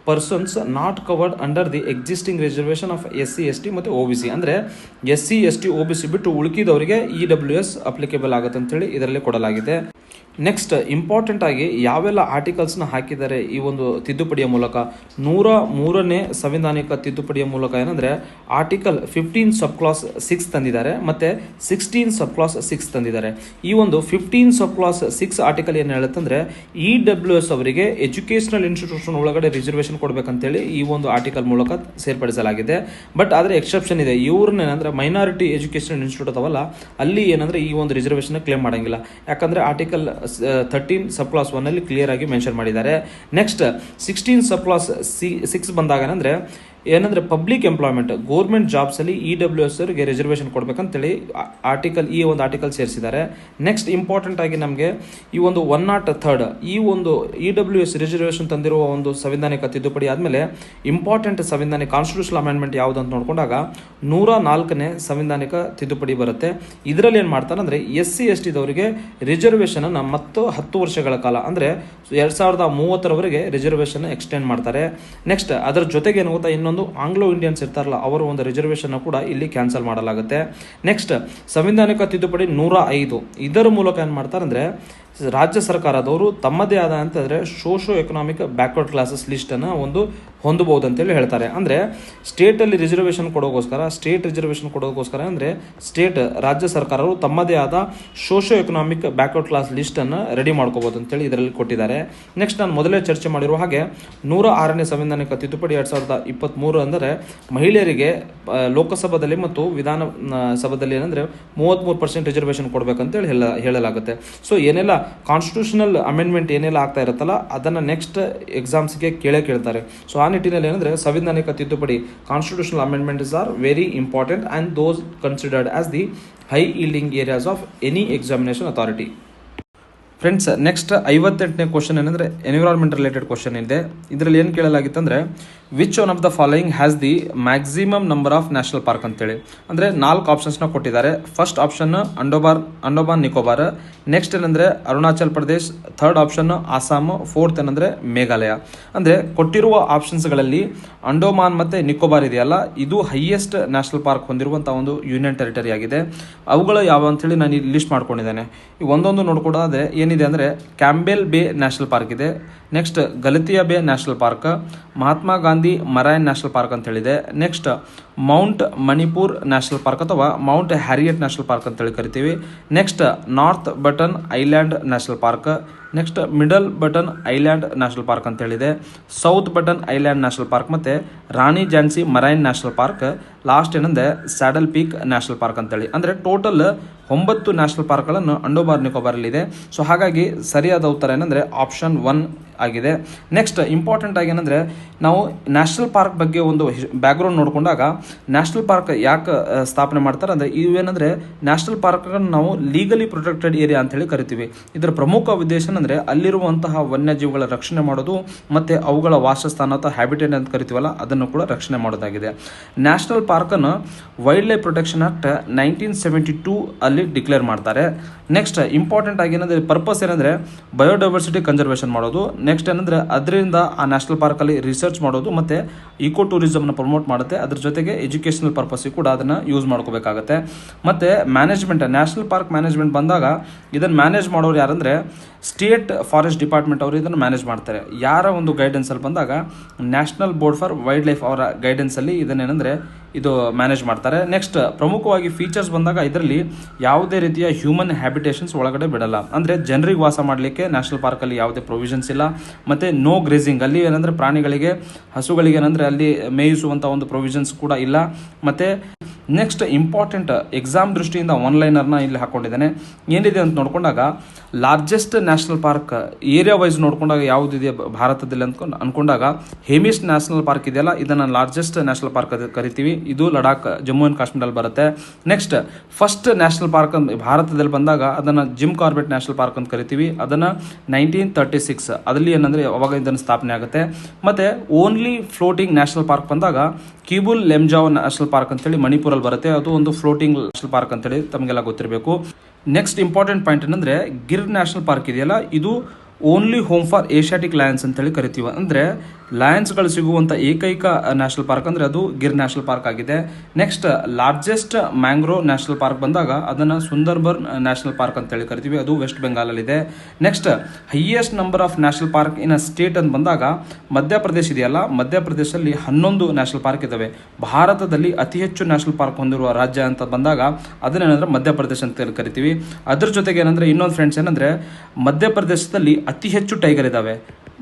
persons not covered under the existing reservation of SC ST ಮತ್ತು OBC. ಅಂದರೆ SC ST OBC ಬಿಟ್ಟು ಉಳುಕಿದವರಿಗೆ EWS ಅಪ್ಲಿಕೇಬಲ್ ಆಗುತ್ತೆ ಅಂತೇಳಿ ಇದರಲ್ಲಿ ಕೊಡಲಾಗಿದೆ. ನೆಕ್ಸ್ಟ್ ಇಂಪಾರ್ಟೆಂಟ್ ಆಗಿ ಯಾವೆಲ್ಲ ಆರ್ಟಿಕಲ್ಸ್ನ ಹಾಕಿದ್ದಾರೆ ಈ ಒಂದು ತಿದ್ದುಪಡಿಯ ಮೂಲಕ, 103ನೇ ಸಂವಿಧಾನಿಕ ತಿದ್ದುಪಡಿಯ ಮೂಲಕ ಏನಂದರೆ ಆರ್ಟಿಕಲ್ 15 ಸಬ್ ಕ್ಲಾಸ್ 6 ತಂದಿದ್ದಾರೆ ಮತ್ತು 16 ಸಬ್ ಕ್ಲಾಸ್ 6 ತಂದಿದ್ದಾರೆ. ಈ ಒಂದು 15 ಸಬ್ ಕ್ಲಾಸ್ 6 ಆರ್ಟಿಕಲ್ ಏನು ಹೇಳುತ್ತಂದರೆ EWS ಅವರಿಗೆ ಎಜುಕೇಷನಲ್ ಇನ್ಸ್ಟಿಟ್ಯೂಷನ್ ಒಳಗಡೆ ರಿಸರ್ವೇಷನ್ ಕೊಡಬೇಕಂತೇಳಿ ಈ ಒಂದು ಆರ್ಟಿಕಲ್ ಮೂಲಕ ಸೇರ್ಪಡಿಸಲಾಗಿದೆ. ಬಟ್ ಆದರೆ ಎಕ್ಸೆಪ್ಷನ್ ಇದೆ, ಇವ್ರನ್ನ ಏನಂದರೆ ಮೈನಾರಿಟಿ ಎಜುಕೇಷನಲ್ ಇನ್ಸ್ಟಿಟ್ಯೂಟ್ ಅಥವಾ ಅಲ್ಲಿ ಏನಂದರೆ ಈ ಒಂದು ರಿಸರ್ವೇಷನ್ ಕ್ಲೇಮ್ ಮಾಡೋಂಗಿಲ್ಲ. ಯಾಕಂದರೆ ಆರ್ಟಿಕಲ್ 13 ಸಬ್ ಕ್ಲಾಸ್ 1 ಕ್ಲಿಯರ್ ಆಗಿ ಮೆನ್ಷನ್ ಮಾಡಿದ್ದಾರೆ. ನೆಕ್ಸ್ಟ್ 16 ಸಬ್ ಕ್ಲಾಸ್ 6 ಬಂದಾಗ ಏನಂದರೆ ಪಬ್ಲಿಕ್ ಎಂಪ್ಲಾಯ್ಮೆಂಟ್ ಗೌರ್ಮೆಂಟ್ ಜಾಬ್ಸಲ್ಲಿ EWS ಅವರಿಗೆ ರಿಸರ್ವೇಷನ್ ಕೊಡಬೇಕಂತೇಳಿ ಈ ಒಂದು ಆರ್ಟಿಕಲ್ ಸೇರಿಸಿದ್ದಾರೆ. ನೆಕ್ಸ್ಟ್ ಇಂಪಾರ್ಟೆಂಟ್ ಆಗಿ ನಮಗೆ ಈ ಒಂದು 103 ಈ ಒಂದು EWS ರಿಸರ್ವೇಷನ್ ತಂದಿರುವ ಒಂದು ಸಂವಿಧಾನಿಕ ತಿದ್ದುಪಡಿ ಆದಮೇಲೆ ಇಂಪಾರ್ಟೆಂಟ್ ಸಂವಿಧಾನಿಕ ಕಾನ್ಸ್ಟಿಟ್ಯೂಷನಲ್ ಅಮೆಂಡ್ಮೆಂಟ್ ಯಾವುದು ಅಂತ ನೋಡಿಕೊಂಡಾಗ 104ನೇ ಸಂವಿಧಾನಿಕ ತಿದ್ದುಪಡಿ ಬರುತ್ತೆ. ಇದರಲ್ಲಿ ಏನು ಮಾಡ್ತಾರೆ ಅಂದರೆ SC ST ದವರಿಗೆ ರಿಸರ್ವೇಷನನ್ನು ಮತ್ತು 10 ವರ್ಷಗಳ ಕಾಲ ಅಂದರೆ 2030ರವರೆಗೆ ರಿಸರ್ವೇಷನ್ ಎಕ್ಸ್ಟೆಂಡ್ ಮಾಡ್ತಾರೆ. ನೆಕ್ಸ್ಟ್ ಅದರ ಜೊತೆಗೆ ಏನು ಗೊತ್ತಾ, ಇನ್ನೊಂದು ಆಂಗ್ಲೋ ಇಂಡಿಯನ್ಸ್ ಇರ್ತಾರಲ್ಲ ಅವರ ಒಂದು ರಿಸರ್ವೇಷನ್ ಕೂಡ ಇಲ್ಲಿ ಕ್ಯಾನ್ಸಲ್ ಮಾಡಲಾಗುತ್ತೆ. ನೆಕ್ಸ್ಟ್ ಸಂವಿಧಾನಿಕ ತಿದ್ದುಪಡಿ 105 ಇದರ ಮೂಲಕ ಏನು ಮಾಡ್ತಾರೆ ಅಂದರೆ ರಾಜ್ಯ ಸರ್ಕಾರದವರು ತಮ್ಮದೇ ಆದ ಅಂತಂದರೆ ಸೋಷೋ ಎಕನಾಮಿಕ್ ಬ್ಯಾಕ್ವರ್ಡ್ ಕ್ಲಾಸಸ್ ಲಿಸ್ಟನ್ನು ಒಂದು ಹೊಂದಬಹುದು ಅಂತೇಳಿ ಹೇಳ್ತಾರೆ. ಅಂದರೆ ಸ್ಟೇಟಲ್ಲಿ ರಿಸರ್ವೇಷನ್ ಕೊಡೋಗೋಸ್ಕರ ಅಂದರೆ ರಾಜ್ಯ ಸರ್ಕಾರವು ತಮ್ಮದೇ ಆದ ಸೋಷೋ ಎಕನಾಮಿಕ್ ಬ್ಯಾಕ್ವರ್ಡ್ ಕ್ಲಾಸ್ ಲಿಸ್ಟನ್ನು ರೆಡಿ ಮಾಡ್ಕೋಬೋದು ಅಂತೇಳಿ ಇದರಲ್ಲಿ ಕೊಟ್ಟಿದ್ದಾರೆ. ನೆಕ್ಸ್ಟ್ ನಾನು ಮೊದಲೇ ಚರ್ಚೆ ಮಾಡಿರುವ ಹಾಗೆ 106ನೇ ಸಂವಿಧಾನಿಕ ತಿದ್ದುಪಡಿ 2023 ಅಂದರೆ ಮಹಿಳೆಯರಿಗೆ ಲೋಕಸಭಾದಲ್ಲಿ ಮತ್ತು ವಿಧಾನ ಸಭಾದಲ್ಲಿ ಏನಂದರೆ 33% ರಿಸರ್ವೇಷನ್ ಕೊಡಬೇಕಂತೇಳಿ ಹೇಳಲಾಗುತ್ತೆ. ಸೊ ಏನೆಲ್ಲ ಕಾನ್ಸ್ಟಿಟ್ಯೂಷನಲ್ ಅಮೆಂಡ್ಮೆಂಟ್ ಏನೆಲ್ಲ ಆಗ್ತಾ ಇರುತ್ತಲ್ಲ ಅದನ್ನು ನೆಕ್ಸ್ಟ್ ಎಕ್ಸಾಮ್ಸ್ಗೆ ಕೇಳ್ತಾರೆ. ಸೊ ಆ ನಿಟ್ಟಿನಲ್ಲಿ ಏನಂದರೆ ಸಂವಿಧಾನಿಕ ತಿದ್ದುಪಡಿ constitutional amendments are very important and those considered as the high yielding areas of any examination authority. Friends next 58ನೇ ಕ್ವಶನ್ ಏನಂದರೆ ಎನ್ವಿರಾನ್ಮೆಂಟ್ ರಿಲೇಟೆಡ್ ಕ್ವಶನ್ ಇದೆ. ಇದರಲ್ಲಿ ಏನು ಕೇಳಲಾಗಿತ್ತು ಅಂದರೆ which one of the following has the maximum number of national park ಅಂತೇಳಿ. ಅಂದರೆ 4 ಆಪ್ಷನ್ಸ್ನ ಕೊಟ್ಟಿದ್ದಾರೆ. First option Andaman Nicobar, next ಏನಂದರೆ Arunachal Pradesh, third option Assam, fourth ಏನಂದರೆ ಮೇಘಾಲಯ. ಅಂದರೆ ಕೊಟ್ಟಿರುವ ಆಪ್ಷನ್ಸ್ಗಳಲ್ಲಿ ಅಂಡೋಮಾನ್ ಮತ್ತು ನಿಕೋಬಾರ್ ಇದೆಯಲ್ಲ, ಇದು ಹೈಯೆಸ್ಟ್ ನ್ಯಾಷನಲ್ ಪಾರ್ಕ್ ಹೊಂದಿರುವಂಥ ಒಂದು ಯೂನಿಯನ್ ಟೆರಿಟರಿ ಆಗಿದೆ. ಅವುಗಳು ಯಾವ ಅಂಥೇಳಿ ನಾನು ಇಲ್ಲಿ ಲಿಸ್ಟ್ ಮಾಡ್ಕೊಂಡಿದ್ದೇನೆ. ಈ ಒಂದೊಂದು ನೋಡ್ಕೊಡೋದಾದರೆ ಏನಿದೆ ಅಂದರೆ ಕ್ಯಾಂಬೆಲ್ ಬೇ ನ್ಯಾಷನಲ್ ಪಾರ್ಕ್ ಇದೆ, next Galathea Bay national park, Mahatma Gandhi marine national park ಅಂತ ಹೇಳಿದೆ, next mount Manipur national park ಅಥವಾ ಮೌಂಟ್ ಹ್ಯಾರಿಯಟ್ ನ್ಯಾಷನಲ್ ಪಾರ್ಕ್ ಅಂತೇಳಿ ಕರಿತೀವಿ, next north Button island national park, next middle Button island national park ಅಂತ ಹೇಳಿದೆ, south Button island national park ಮತ್ತು Rani Jhansi marine national park, last ಏನಂದರೆ Saddle Peak national park ಅಂತೇಳಿ. ಅಂದರೆ total 9 national ಪಾರ್ಕ್ಗಳನ್ನು Andaman ನಿಕೋಬಾರಲ್ಲಿದೆ. So ಹಾಗಾಗಿ ಸರಿಯಾದ ಉತ್ತರ ಏನಂದರೆ ಆಪ್ಷನ್ 1 ಆಗಿದೆ. ನೆಕ್ಸ್ಟ್ ಇಂಪಾರ್ಟೆಂಟ್ ಆಗಿ ಏನಂದರೆ ನಾವು ನ್ಯಾಷನಲ್ ಪಾರ್ಕ್ ಬಗ್ಗೆ ಒಂದು ಬ್ಯಾಕ್ಗ್ರೌಂಡ್ ನೋಡಿಕೊಂಡಾಗ ನ್ಯಾಷನಲ್ ಪಾರ್ಕ್ ಯಾಕೆ ಸ್ಥಾಪನೆ ಮಾಡ್ತಾರೆ ಅಂದರೆ ಇವೇನೆಂದರೆ ನ್ಯಾಷನಲ್ ಪಾರ್ಕ್ಗಳನ್ನು ನಾವು ಲೀಗಲಿ ಪ್ರೊಟೆಕ್ಟೆಡ್ ಏರಿಯಾ ಅಂತೇಳಿ ಕರಿತೀವಿ. ಇದರ ಪ್ರಮುಖ ಉದ್ದೇಶ ಅಂದರೆ ಅಲ್ಲಿರುವಂತಹ ವನ್ಯಜೀವಿಗಳ ರಕ್ಷಣೆ ಮಾಡೋದು ಮತ್ತು ಅವುಗಳ ವಾಸಸ್ಥಾನ ಅಥವಾ ಹ್ಯಾಬಿಟೇಟ್ ಅಂತ ಕರಿತೀವಲ್ಲ ಅದನ್ನು ಕೂಡ ರಕ್ಷಣೆ ಮಾಡೋದಾಗಿದೆ. ನ್ಯಾಷನಲ್ ಪಾರ್ಕನ್ನು ವೈಲ್ಡ್ ಲೈಫ್ ಪ್ರೊಟೆಕ್ಷನ್ ಆಕ್ಟ್ 1972 ಅಲ್ಲಿ ಡಿಕ್ಲೇರ್ ಮಾಡ್ತಾರೆ. ನೆಕ್ಸ್ಟ್ ಇಂಪಾರ್ಟೆಂಟ್ ಆಗಿ ಏನಂದರೆ ಪರ್ಪಸ್ ಏನಂದರೆ ಬಯೋಡೈವರ್ಸಿಟಿ ಕನ್ಸರ್ವೇಷನ್ ಮಾಡೋದು, ನೆಕ್ಸ್ಟ್ ಏನಂದರೆ ಅದರಿಂದ ಆ ನ್ಯಾಷನಲ್ ಪಾರ್ಕಲ್ಲಿ ರಿಸರ್ಚ್ ಮಾಡೋದು ಮತ್ತು ಈಕೋ ಟೂರಿಸಮ್ನ ಪ್ರಮೋಟ್ ಮಾಡುತ್ತೆ. ಅದ್ರ ಜೊತೆಗೆ ಎಜುಕೇಷನಲ್ ಪರ್ಪಸ್ಸಿಗೆ ಕೂಡ ಅದನ್ನು ಯೂಸ್ ಮಾಡ್ಕೋಬೇಕಾಗತ್ತೆ. ಮತ್ತು ಮ್ಯಾನೇಜ್ಮೆಂಟ್, ನ್ಯಾಷನಲ್ ಪಾರ್ಕ್ ಮ್ಯಾನೇಜ್ಮೆಂಟ್ ಬಂದಾಗ ಇದನ್ನು ಮ್ಯಾನೇಜ್ ಮಾಡೋರು ಯಾರಂದರೆ ಸ್ಟೇಟ್ ಫಾರೆಸ್ಟ್ ಡಿಪಾರ್ಟ್ಮೆಂಟ್ ಅವರು ಇದನ್ನು ಮ್ಯಾನೇಜ್ ಮಾಡ್ತಾರೆ. ಯಾರ ಒಂದು ಗೈಡೆನ್ಸಲ್ಲಿ ಬಂದಾಗ national board for wild life ಅವರ ಗೈಡೆನ್ಸಲ್ಲಿ ಇದನ್ನೇನೆಂದರೆ ಇದು ಮ್ಯಾನೇಜ್ ಮಾಡ್ತಾರೆ. ನೆಕ್ಸ್ಟ್ ಪ್ರಮುಖವಾಗಿ ಫೀಚರ್ಸ್ ಬಂದಾಗ ಇದರಲ್ಲಿ ಯಾವುದೇ ರೀತಿಯ ಹ್ಯೂಮನ್ ಹ್ಯಾಬಿಟೇಷನ್ಸ್ ಒಳಗಡೆ ಬಿಡಲ್ಲ. ಅಂದರೆ ಜನರಿಗೆ ವಾಸ ಮಾಡಲಿಕ್ಕೆ ನ್ಯಾಷನಲ್ ಪಾರ್ಕಲ್ಲಿ ಯಾವುದೇ ಪ್ರೊವಿಷನ್ಸ್ ಇಲ್ಲ. ಮತ್ತು ನೋ ಗ್ರೇಸಿಂಗ್, ಅಲ್ಲಿ ಏನಂದರೆ ಪ್ರಾಣಿಗಳಿಗೆ ಹಸುಗಳಿಗೆ ಏನಂದರೆ ಅಲ್ಲಿ ಮೇಯಿಸುವಂಥ ಒಂದು ಪ್ರೊವಿಷನ್ಸ್ ಕೂಡ ಇಲ್ಲ. ಮತ್ತು ನೆಕ್ಸ್ಟ್ ಇಂಪಾರ್ಟೆಂಟ್ ಎಕ್ಸಾಮ್ ದೃಷ್ಟಿಯಿಂದ ಒನ್ಲೈನರ್ನ ಇಲ್ಲಿ ಹಾಕ್ಕೊಂಡಿದ್ದೇನೆ. ಏನಿದೆ ಅಂತ ನೋಡ್ಕೊಂಡಾಗ largest national park area wise ನೋಡ್ಕೊಂಡಾಗ ಯಾವುದಿದೆ ಭಾರತದಲ್ಲಿ ಅಂದ್ಕೊಂಡಾಗ ಹೇಮಿಸ್ ನ್ಯಾಷನಲ್ ಪಾರ್ಕ್ ಇದೆಯಲ್ಲ ಇದನ್ನು ಲಾರ್ಜೆಸ್ಟ್ ನ್ಯಾಷನಲ್ ಪಾರ್ಕ್ ಕರಿತೀವಿ. ಇದು ಲಡಾಖ್ ಜಮ್ಮು ಆ್ಯಂಡ್ ಕಾಶ್ಮೀರಲ್ಲಿ ಬರುತ್ತೆ. ನೆಕ್ಸ್ಟ್ ಫಸ್ಟ್ ನ್ಯಾಷನಲ್ ಪಾರ್ಕ್ ಭಾರತದಲ್ಲಿ ಬಂದಾಗ ಅದನ್ನು ಜಿಮ್ ಕಾರ್ಬೆಟ್ ನ್ಯಾಷನಲ್ ಪಾರ್ಕ್ ಅಂತ ಕರಿತೀವಿ. ಅದನ್ನು 1936 ಅದರಲ್ಲಿ ಏನಂದರೆ ಅವಾಗ ಇದನ್ನು ಸ್ಥಾಪನೆ ಆಗುತ್ತೆ. ಮತ್ತು ಓನ್ಲಿ ಫ್ಲೋಟಿಂಗ್ ನ್ಯಾಷನಲ್ ಪಾರ್ಕ್ ಬಂದಾಗ ಕಿಬುಲ್ ಲೆಮ್ಜಾವ್ ನ್ಯಾಷನಲ್ ಪಾರ್ಕ್ ಅಂತೇಳಿ ಮಣಿಪುರಲ್ಲಿ ಬರುತ್ತೆ. ಅದು ಒಂದು ಫ್ಲೋಟಿಂಗ್ ನ್ಯಾಷನಲ್ ಪಾರ್ಕ್ ಅಂತೇಳಿ ತಮಗೆಲ್ಲ ಗೊತ್ತಿರಬೇಕು. ನೆಕ್ಸ್ಟ್ ಇಂಪಾರ್ಟೆಂಟ್ ಪಾಯಿಂಟ್ ಏನಂದರೆ ಗಿರ್ ನ್ಯಾಷನಲ್ ಪಾರ್ಕ್ ಇದೆಯಲ್ಲ ಇದು only home for Asiatic Lions ಅಂತೇಳಿ ಕರಿತೀವಿ. ಅಂದರೆ ಲಯನ್ಸ್ಗಳು ಸಿಗುವಂಥ ಏಕೈಕ ನ್ಯಾಷನಲ್ ಪಾರ್ಕ್ ಅಂದರೆ ಅದು ಗಿರ್ ನ್ಯಾಷನಲ್ ಪಾರ್ಕ್ ಆಗಿದೆ. Next largest mangrove national park ಬಂದಾಗ ಅದನ್ನು ಸುಂದರ್ಬನ್ ನ್ಯಾಷನಲ್ ಪಾರ್ಕ್ ಅಂತೇಳಿ ಕರಿತೀವಿ. ಅದು ವೆಸ್ಟ್ ಬೆಂಗಾಲಲ್ಲಿದೆ. Next highest number of national park in a state ಅಂತ ಬಂದಾಗ ಮಧ್ಯಪ್ರದೇಶ ಇದೆಯಲ್ಲ, ಮಧ್ಯಪ್ರದೇಶದಲ್ಲಿ 11 ನ್ಯಾಷನಲ್ ಪಾರ್ಕ್ ಇದ್ದಾವೆ. ಭಾರತದಲ್ಲಿ ಅತಿ ಹೆಚ್ಚು ನ್ಯಾಷನಲ್ ಪಾರ್ಕ್ ಹೊಂದಿರುವ ರಾಜ್ಯ ಅಂತ ಬಂದಾಗ ಅದನ್ನೇನಂದ್ರೆ ಮಧ್ಯಪ್ರದೇಶ ಅಂತ ಕರಿತೀವಿ. ಅದ್ರ ಜೊತೆಗೆ ಏನಂದರೆ ಇನ್ನೊಂದು ಫ್ರೆಂಡ್ಸ್ ಏನಂದರೆ ಮಧ್ಯಪ್ರದೇಶದಲ್ಲಿ ಅತಿ ಹೆಚ್ಚು ಟೈಗರ್ ಇದ್ದಾವೆ.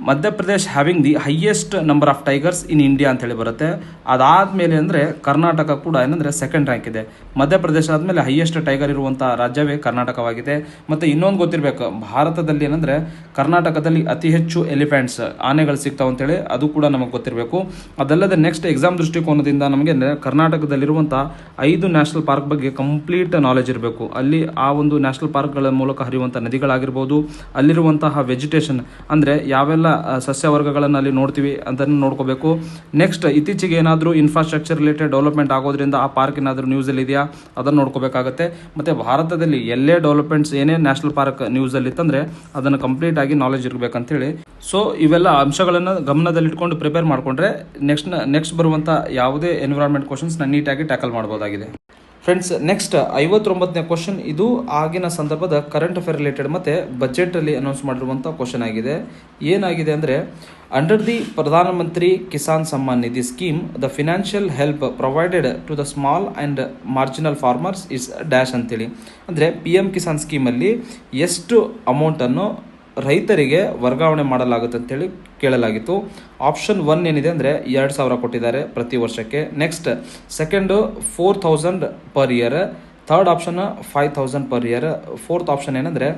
Madhya Pradesh having the highest number of tigers in India ಅಂತೇಳಿ ಬರುತ್ತೆ. ಅದಾದಮೇಲೆ ಅಂದರೆ ಕರ್ನಾಟಕ ಕೂಡ ಏನಂದರೆ ಸೆಕೆಂಡ್ ರ್ಯಾಂಕ್ ಇದೆ. ಮಧ್ಯಪ್ರದೇಶ ಆದಮೇಲೆ ಹೈಯೆಸ್ಟ್ ಟೈಗರ್ ಇರುವಂಥ ರಾಜ್ಯವೇ ಕರ್ನಾಟಕವಾಗಿದೆ. ಮತ್ತು ಇನ್ನೊಂದು ಗೊತ್ತಿರಬೇಕು, ಭಾರತದಲ್ಲಿ ಏನಂದರೆ ಕರ್ನಾಟಕದಲ್ಲಿ ಅತಿ ಹೆಚ್ಚು ಎಲಿಫೆಂಟ್ಸ್ ಆನೆಗಳು ಸಿಗ್ತಾವೆ ಅಂತೇಳಿ ಅದು ಕೂಡ ನಮಗೆ ಗೊತ್ತಿರಬೇಕು. ಅದಲ್ಲದೆ ನೆಕ್ಸ್ಟ್ ಎಕ್ಸಾಮ್ ದೃಷ್ಟಿಕೋನದಿಂದ ನಮಗೆ ಕರ್ನಾಟಕದಲ್ಲಿರುವಂಥ 5 ನ್ಯಾಷನಲ್ ಪಾರ್ಕ್ ಬಗ್ಗೆ ಕಂಪ್ಲೀಟ್ ನಾಲೆಜ್ ಇರಬೇಕು. ಅಲ್ಲಿ ಆ ಒಂದು ನ್ಯಾಷನಲ್ ಪಾರ್ಕ್ಗಳ ಮೂಲಕ ಹರಿಯುವಂಥ ನದಿಗಳಾಗಿರ್ಬೋದು, ಅಲ್ಲಿರುವಂತಹ ವೆಜಿಟೇಷನ್ ಅಂದರೆ ಯಾವೆಲ್ಲ ಸಸ್ಯವರ್ಗಗಳನ್ನು ಅಲ್ಲಿ ನೋಡ್ತೀವಿ ಅದನ್ನು ನೋಡ್ಕೋಬೇಕು. ನೆಕ್ಸ್ಟ್ ಇತ್ತೀಚೆಗೆ ಏನಾದರೂ ಇನ್ಫ್ರಾಸ್ಟ್ರಕ್ಚರ್ ರಿಲೇಟೆಡ್ ಡೆವಲಪ್ಮೆಂಟ್ ಆಗೋದ್ರಿಂದ ಆ ಪಾರ್ಕ್ ಏನಾದರೂ ನ್ಯೂಸಲ್ಲಿ ಇದೆಯಾ ಅದನ್ನು ನೋಡ್ಕೋಬೇಕಾಗುತ್ತೆ. ಮತ್ತು ಭಾರತದಲ್ಲಿ ಎಲ್ಲೇ ಡೆವಲಪ್ಮೆಂಟ್ಸ್ ಏನೇ ನ್ಯಾಷನಲ್ ಪಾರ್ಕ್ ನ್ಯೂಸಲ್ಲಿ ಇತ್ತಂದರೆ ಅದನ್ನು ಕಂಪ್ಲೀಟ್ ಆಗಿ ನಾಲೆಜ್ ಇರಬೇಕಂತೇಳಿ. ಸೊ ಇವೆಲ್ಲ ಅಂಶಗಳನ್ನು ಗಮನದಲ್ಲಿಟ್ಕೊಂಡು ಪ್ರಿಪೇರ್ ಮಾಡಿಕೊಂಡ್ರೆ ನೆಕ್ಸ್ಟ್ ಬರುವಂಥ ಯಾವುದೇ ಎನ್ವಿರಾನ್ಮೆಂಟ್ ಕ್ವಶನ್ಸ್ನ ನೀಟಾಗಿ ಟ್ಯಾಕಲ್ ಮಾಡ್ಬೋದಾಗಿದೆ. ಫ್ರೆಂಡ್ಸ್, ನೆಕ್ಸ್ಟ್ 59ನೇ ಕ್ವಶನ್, ಇದು ಆಗಿನ ಸಂದರ್ಭದ ಕರೆಂಟ್ ಅಫೇರ್ ರಿಲೇಟೆಡ್ ಮತ್ತು ಬಜೆಟಲ್ಲಿ ಅನೌನ್ಸ್ ಮಾಡಿರುವಂಥ ಕ್ವಶನ್ ಆಗಿದೆ. ಏನಾಗಿದೆ ಅಂದರೆ under the Pradhan Mantri Kisan Samman Nidhi scheme the financial help provided to the small and marginal farmers is dash ಅಂತೇಳಿ. ಅಂದರೆ PM ಕಿಸಾನ್ ಸ್ಕೀಮಲ್ಲಿ ಎಷ್ಟು ಅಮೌಂಟನ್ನು ರೈತರಿಗೆ ವರ್ಗಾವಣೆ ಮಾಡಲಾಗುತ್ತೆ ಅಂತೇಳಿ ಕೇಳಲಾಗಿತ್ತು. ಆಪ್ಷನ್ 1 ಏನಿದೆ ಅಂದರೆ 2,000 ಕೊಟ್ಟಿದ್ದಾರೆ ಪ್ರತಿ ವರ್ಷಕ್ಕೆ. Next second 4,000 per year, third option 5,000 per year, fourth option ಏನಂದರೆ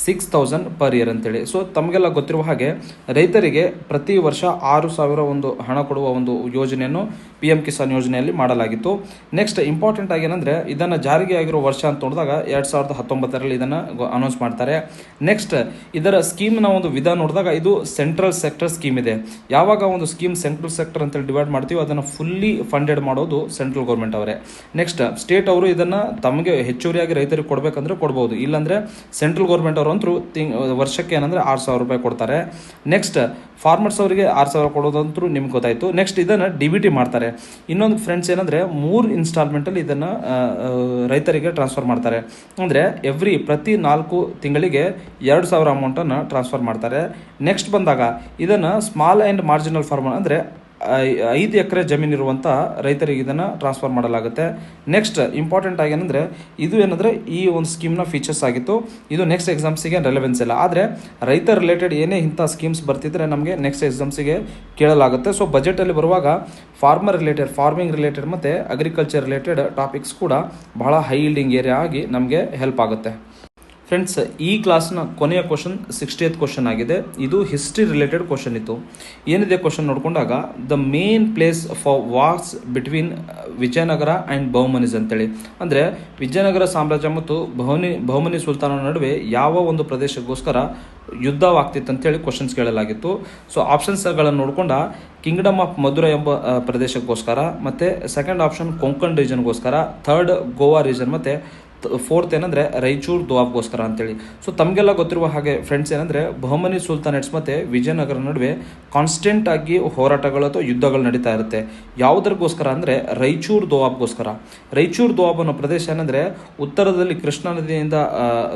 6,000 ಪರ್ ಇಯರ್ ಅಂತೇಳಿ. ಸೊ ತಮಗೆಲ್ಲ ಗೊತ್ತಿರುವ ಹಾಗೆ ರೈತರಿಗೆ ಪ್ರತಿ ವರ್ಷ 6,000 ಒಂದು ಹಣ ಕೊಡುವ ಒಂದು ಯೋಜನೆಯನ್ನು PM ಕಿಸಾನ್ ಯೋಜನೆಯಲ್ಲಿ ಮಾಡಲಾಗಿತ್ತು. ನೆಕ್ಸ್ಟ್ ಇಂಪಾರ್ಟೆಂಟ್ ಆಗಿ ಏನಂದರೆ ಇದನ್ನು ಜಾರಿಗೆ ಆಗಿರೋ ವರ್ಷ ಅಂತ ನೋಡಿದಾಗ 2019ರಲ್ಲಿ ಇದನ್ನು ಅನೌನ್ಸ್ ಮಾಡ್ತಾರೆ. ನೆಕ್ಸ್ಟ್ ಇದರ ಸ್ಕೀಮ್ನ ಒಂದು ವಿಧ ನೋಡಿದಾಗ ಇದು ಸೆಂಟ್ರಲ್ ಸೆಕ್ಟರ್ ಸ್ಕೀಮ್ ಇದೆ. ಯಾವಾಗ ಒಂದು ಸ್ಕೀಮ್ ಸೆಂಟ್ರಲ್ ಸೆಕ್ಟರ್ ಅಂತೇಳಿ ಡಿವೈಡ್ ಮಾಡ್ತೀವಿ ಅದನ್ನು ಫುಲ್ಲಿ ಫಂಡೆಡ್ ಮಾಡೋದು ಸೆಂಟ್ರಲ್ ಗೌರ್ಮೆಂಟ್ ಅವರೇ. ನೆಕ್ಸ್ಟ್ ಸ್ಟೇಟ್ ಅವರು ಇದನ್ನು ತಮಗೆ ಹೆಚ್ಚುವರಿಯಾಗಿ ರೈತರಿಗೆ ಕೊಡಬೇಕಂದ್ರೆ ಕೊಡ್ಬೋದು, ಇಲ್ಲಾಂದರೆ ಸೆಂಟ್ರಲ್ ಗೌರ್ಮೆಂಟ್ ಅವರು ಅಂತೂ ವರ್ಷಕ್ಕೆ ಏನಂದರೆ 6,000 ರೂಪಾಯಿ ಕೊಡ್ತಾರೆ. ನೆಕ್ಸ್ಟ್ ಫಾರ್ಮರ್ಸ್ ಅವರಿಗೆ 6,000 ಕೊಡೋದಂತೂ ನಿಮ್ಗೆ ಗೊತ್ತಾಯಿತು. ನೆಕ್ಸ್ಟ್ ಇದನ್ನು DBT ಮಾಡ್ತಾರೆ. ಇನ್ನೊಂದು ಫ್ರೆಂಡ್ಸ್ ಏನಂದರೆ 3 ಇನ್ಸ್ಟಾಲ್ಮೆಂಟಲ್ಲಿ ಇದನ್ನು ರೈತರಿಗೆ ಟ್ರಾನ್ಸ್ಫರ್ ಮಾಡ್ತಾರೆ. ಅಂದರೆ ಪ್ರತಿ 4 ತಿಂಗಳಿಗೆ 2,000 ಅಮೌಂಟನ್ನು ಟ್ರಾನ್ಸ್ಫರ್ ಮಾಡ್ತಾರೆ. ನೆಕ್ಸ್ಟ್ ಬಂದಾಗ ಇದನ್ನು ಸ್ಮಾಲ್ ಆ್ಯಂಡ್ ಮಾರ್ಜಿನಲ್ ಫಾರ್ಮರ್ ಅಂದರೆ 5 ಎಕರೆ ಜಮೀನಿರುವಂಥ ರೈತರಿಗೆ ಇದನ್ನು ಟ್ರಾನ್ಸ್ಫರ್ ಮಾಡಲಾಗುತ್ತೆ. ನೆಕ್ಸ್ಟ್ ಇಂಪಾರ್ಟೆಂಟ್ ಆಗಿ ಏನಂದರೆ ಇದು ಏನಂದರೆ ಈ ಒಂದು ಸ್ಕೀಮ್ನ ಫೀಚರ್ಸ್ ಆಗಿತ್ತು. ಇದು ನೆಕ್ಸ್ಟ್ ಎಕ್ಸಾಮ್ಸಿಗೆ ರೆಲೆವೆನ್ಸ್ ಇಲ್ಲ, ಆದರೆ ರೈತ ರಿಲೇಟೆಡ್ ಏನೇ ಇಂಥ ಸ್ಕೀಮ್ಸ್ ಬರ್ತಿದ್ರೆ ನಮಗೆ ನೆಕ್ಸ್ಟ್ ಎಕ್ಸಾಮ್ಸಿಗೆ ಕೇಳಲಾಗುತ್ತೆ. ಸೊ ಬಜೆಟಲ್ಲಿ ಬರುವಾಗ ಫಾರ್ಮರ್ ರಿಲೇಟೆಡ್, ಫಾರ್ಮಿಂಗ್ ರಿಲೇಟೆಡ್ ಮತ್ತು ಅಗ್ರಿಕಲ್ಚರ್ ರಿಲೇಟೆಡ್ ಟಾಪಿಕ್ಸ್ ಕೂಡ ಬಹಳ ಹೈ ಈಲ್ಡಿಂಗ್ ಏರಿಯಾ ಆಗಿ ನಮಗೆ ಹೆಲ್ಪ್ ಆಗುತ್ತೆ. ಫ್ರೆಂಡ್ಸ್, ಈ ಕ್ಲಾಸ್ನ ಕೊನೆಯ ಕ್ವಶನ್ 60th ಕ್ವಶನ್ ಆಗಿದೆ. ಇದು ಹಿಸ್ಟ್ರಿ ರಿಲೇಟೆಡ್ ಕ್ವಶನ್ ಇತ್ತು. ಏನಿದೆ ಕ್ವಶನ್ ನೋಡ್ಕೊಂಡಾಗ the main place for wars between Vijayanagara and Bahmanis ಅಂತೇಳಿ, ಅಂದರೆ ವಿಜಯನಗರ ಸಾಮ್ರಾಜ್ಯ ಮತ್ತು ಬಹುಮನಿ ಸುಲ್ತಾನರ ನಡುವೆ ಯಾವ ಒಂದು ಪ್ರದೇಶಕ್ಕೋಸ್ಕರ ಯುದ್ಧವಾಗ್ತಿತ್ತು ಅಂತೇಳಿ ಕ್ವಶನ್ಸ್ ಕೇಳಲಾಗಿತ್ತು. ಸೊ ಆಪ್ಷನ್ಸ್ಗಳನ್ನು ನೋಡ್ಕೊಂಡ ಕಿಂಗ್ಡಮ್ ಆಫ್ ಮಧುರಾ ಎಂಬ ಪ್ರದೇಶಕ್ಕೋಸ್ಕರ, ಮತ್ತು ಸೆಕೆಂಡ್ ಆಪ್ಷನ್ ಕೊಂಕಣ್ ರೀಜನ್ಗೋಸ್ಕರ, ಥರ್ಡ್ ಗೋವಾ ರೀಜನ್, ಮತ್ತು ಫೋರ್ತ್ ಏನಂದರೆ ರಾಯಚೂರು ದೋಆಬ್ಗೋಸ್ಕರ ಅಂತೇಳಿ. ಸೊ ತಮಗೆಲ್ಲ ಗೊತ್ತಿರುವ ಹಾಗೆ ಫ್ರೆಂಡ್ಸ್ ಏನಂದರೆ ಬಹುಮನಿ ಸುಲ್ತಾನೇಟ್ಸ್ ಮತ್ತು ವಿಜಯನಗರ ನಡುವೆ ಕಾನ್ಸ್ಟೆಂಟ್ ಆಗಿ ಹೋರಾಟಗಳು ಅಥವಾ ಯುದ್ಧಗಳು ನಡೀತಾ ಇರುತ್ತೆ. ಯಾವುದಕ್ಕೋಸ್ಕರ ಅಂದರೆ ರಾಯಚೂರು ದೋಆಬ್ಗೋಸ್ಕರ. ರಾಯಚೂರು ದೋಆಬ್ ಅನ್ನೋ ಪ್ರದೇಶ ಏನಂದರೆ ಉತ್ತರದಲ್ಲಿ ಕೃಷ್ಣಾ ನದಿಯಿಂದ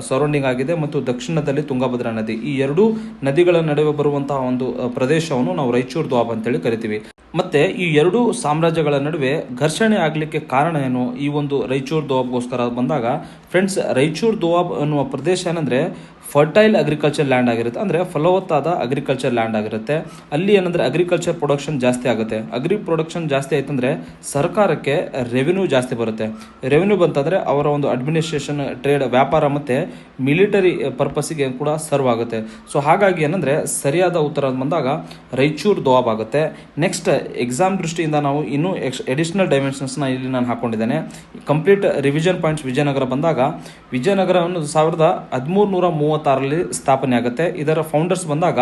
ಸರೌಂಡಿಂಗ್ ಆಗಿದೆ ಮತ್ತು ದಕ್ಷಿಣದಲ್ಲಿ ತುಂಗಭದ್ರಾ ನದಿ. ಈ ಎರಡೂ ನದಿಗಳ ನಡುವೆ ಬರುವಂತಹ ಒಂದು ಪ್ರದೇಶವನ್ನು ನಾವು ರಾಯಚೂರು ದೋಆಬ್ ಅಂತೇಳಿ ಕರಿತೀವಿ. ಮತ್ತು ಈ ಎರಡೂ ಸಾಮ್ರಾಜ್ಯಗಳ ನಡುವೆ ಘರ್ಷಣೆ ಆಗಲಿಕ್ಕೆ ಕಾರಣ ಏನು? ಈ ಒಂದು ರಾಯಚೂರು ದೋಆಬ್ಗೋಸ್ಕರ ಬಂದಾಗ ಫ್ರೆಂಡ್ಸ್, ರಾಯಚೂರು ದೋಆಬ್ ಅನ್ನುವ ಪ್ರದೇಶ ಏನಂದರೆ ಫರ್ಟೈಲ್ ಅಗ್ರಿಕಲ್ಚರ್ ಲ್ಯಾಂಡ್ ಆಗಿರುತ್ತೆ, ಅಂದರೆ ಫಲವತ್ತಾದ ಅಗ್ರಿಕಲ್ಚರ್ ಲ್ಯಾಂಡ್ ಆಗಿರುತ್ತೆ. ಅಲ್ಲಿ ಏನಂದರೆ ಅಗ್ರಿಕಲ್ಚರ್ ಪ್ರೊಡಕ್ಷನ್ ಜಾಸ್ತಿ ಆಗುತ್ತೆ. ಪ್ರೊಡಕ್ಷನ್ ಜಾಸ್ತಿ ಆಯ್ತಂದರೆ ಸರ್ಕಾರಕ್ಕೆ ರೆವಿನ್ಯೂ ಜಾಸ್ತಿ ಬರುತ್ತೆ. ರೆವಿನ್ಯೂ ಬಂತಂದರೆ ಅವರ ಒಂದು ಅಡ್ಮಿನಿಸ್ಟ್ರೇಷನ್, ಟ್ರೇಡ್, ವ್ಯಾಪಾರ ಮತ್ತು ಮಿಲಿಟರಿ ಪರ್ಪಸ್ಸಿಗೆ ಕೂಡ ಸರ್ವ್ ಆಗುತ್ತೆ. ಸೊ ಹಾಗಾಗಿ ಏನಂದರೆ ಸರಿಯಾದ ಉತ್ತರ ಬಂದಾಗ ರಾಯಚೂರು ದೋಆಬ್ ಆಗುತ್ತೆ. ನೆಕ್ಸ್ಟ್ ಎಕ್ಸಾಮ್ ದೃಷ್ಟಿಯಿಂದ ನಾವು ಇನ್ನೂ ಎಡಿಷನಲ್ ಡೈಮೆನ್ಷನ್ಸ್ನ ಇಲ್ಲಿ ನಾನು ಹಾಕೊಂಡಿದ್ದೇನೆ. ಕಂಪ್ಲೀಟ್ ರಿವಿಷನ್ ಪಾಯಿಂಟ್ಸ್ ವಿಜಯನಗರ ಬಂದಾಗ ವಿಜಯನಗರವನ್ನು 1336ರಲ್ಲಿ ಸ್ಥಾಪನೆ ಆಗುತ್ತೆ. ಇದರ ಫೌಂಡರ್ಸ್ ಬಂದಾಗ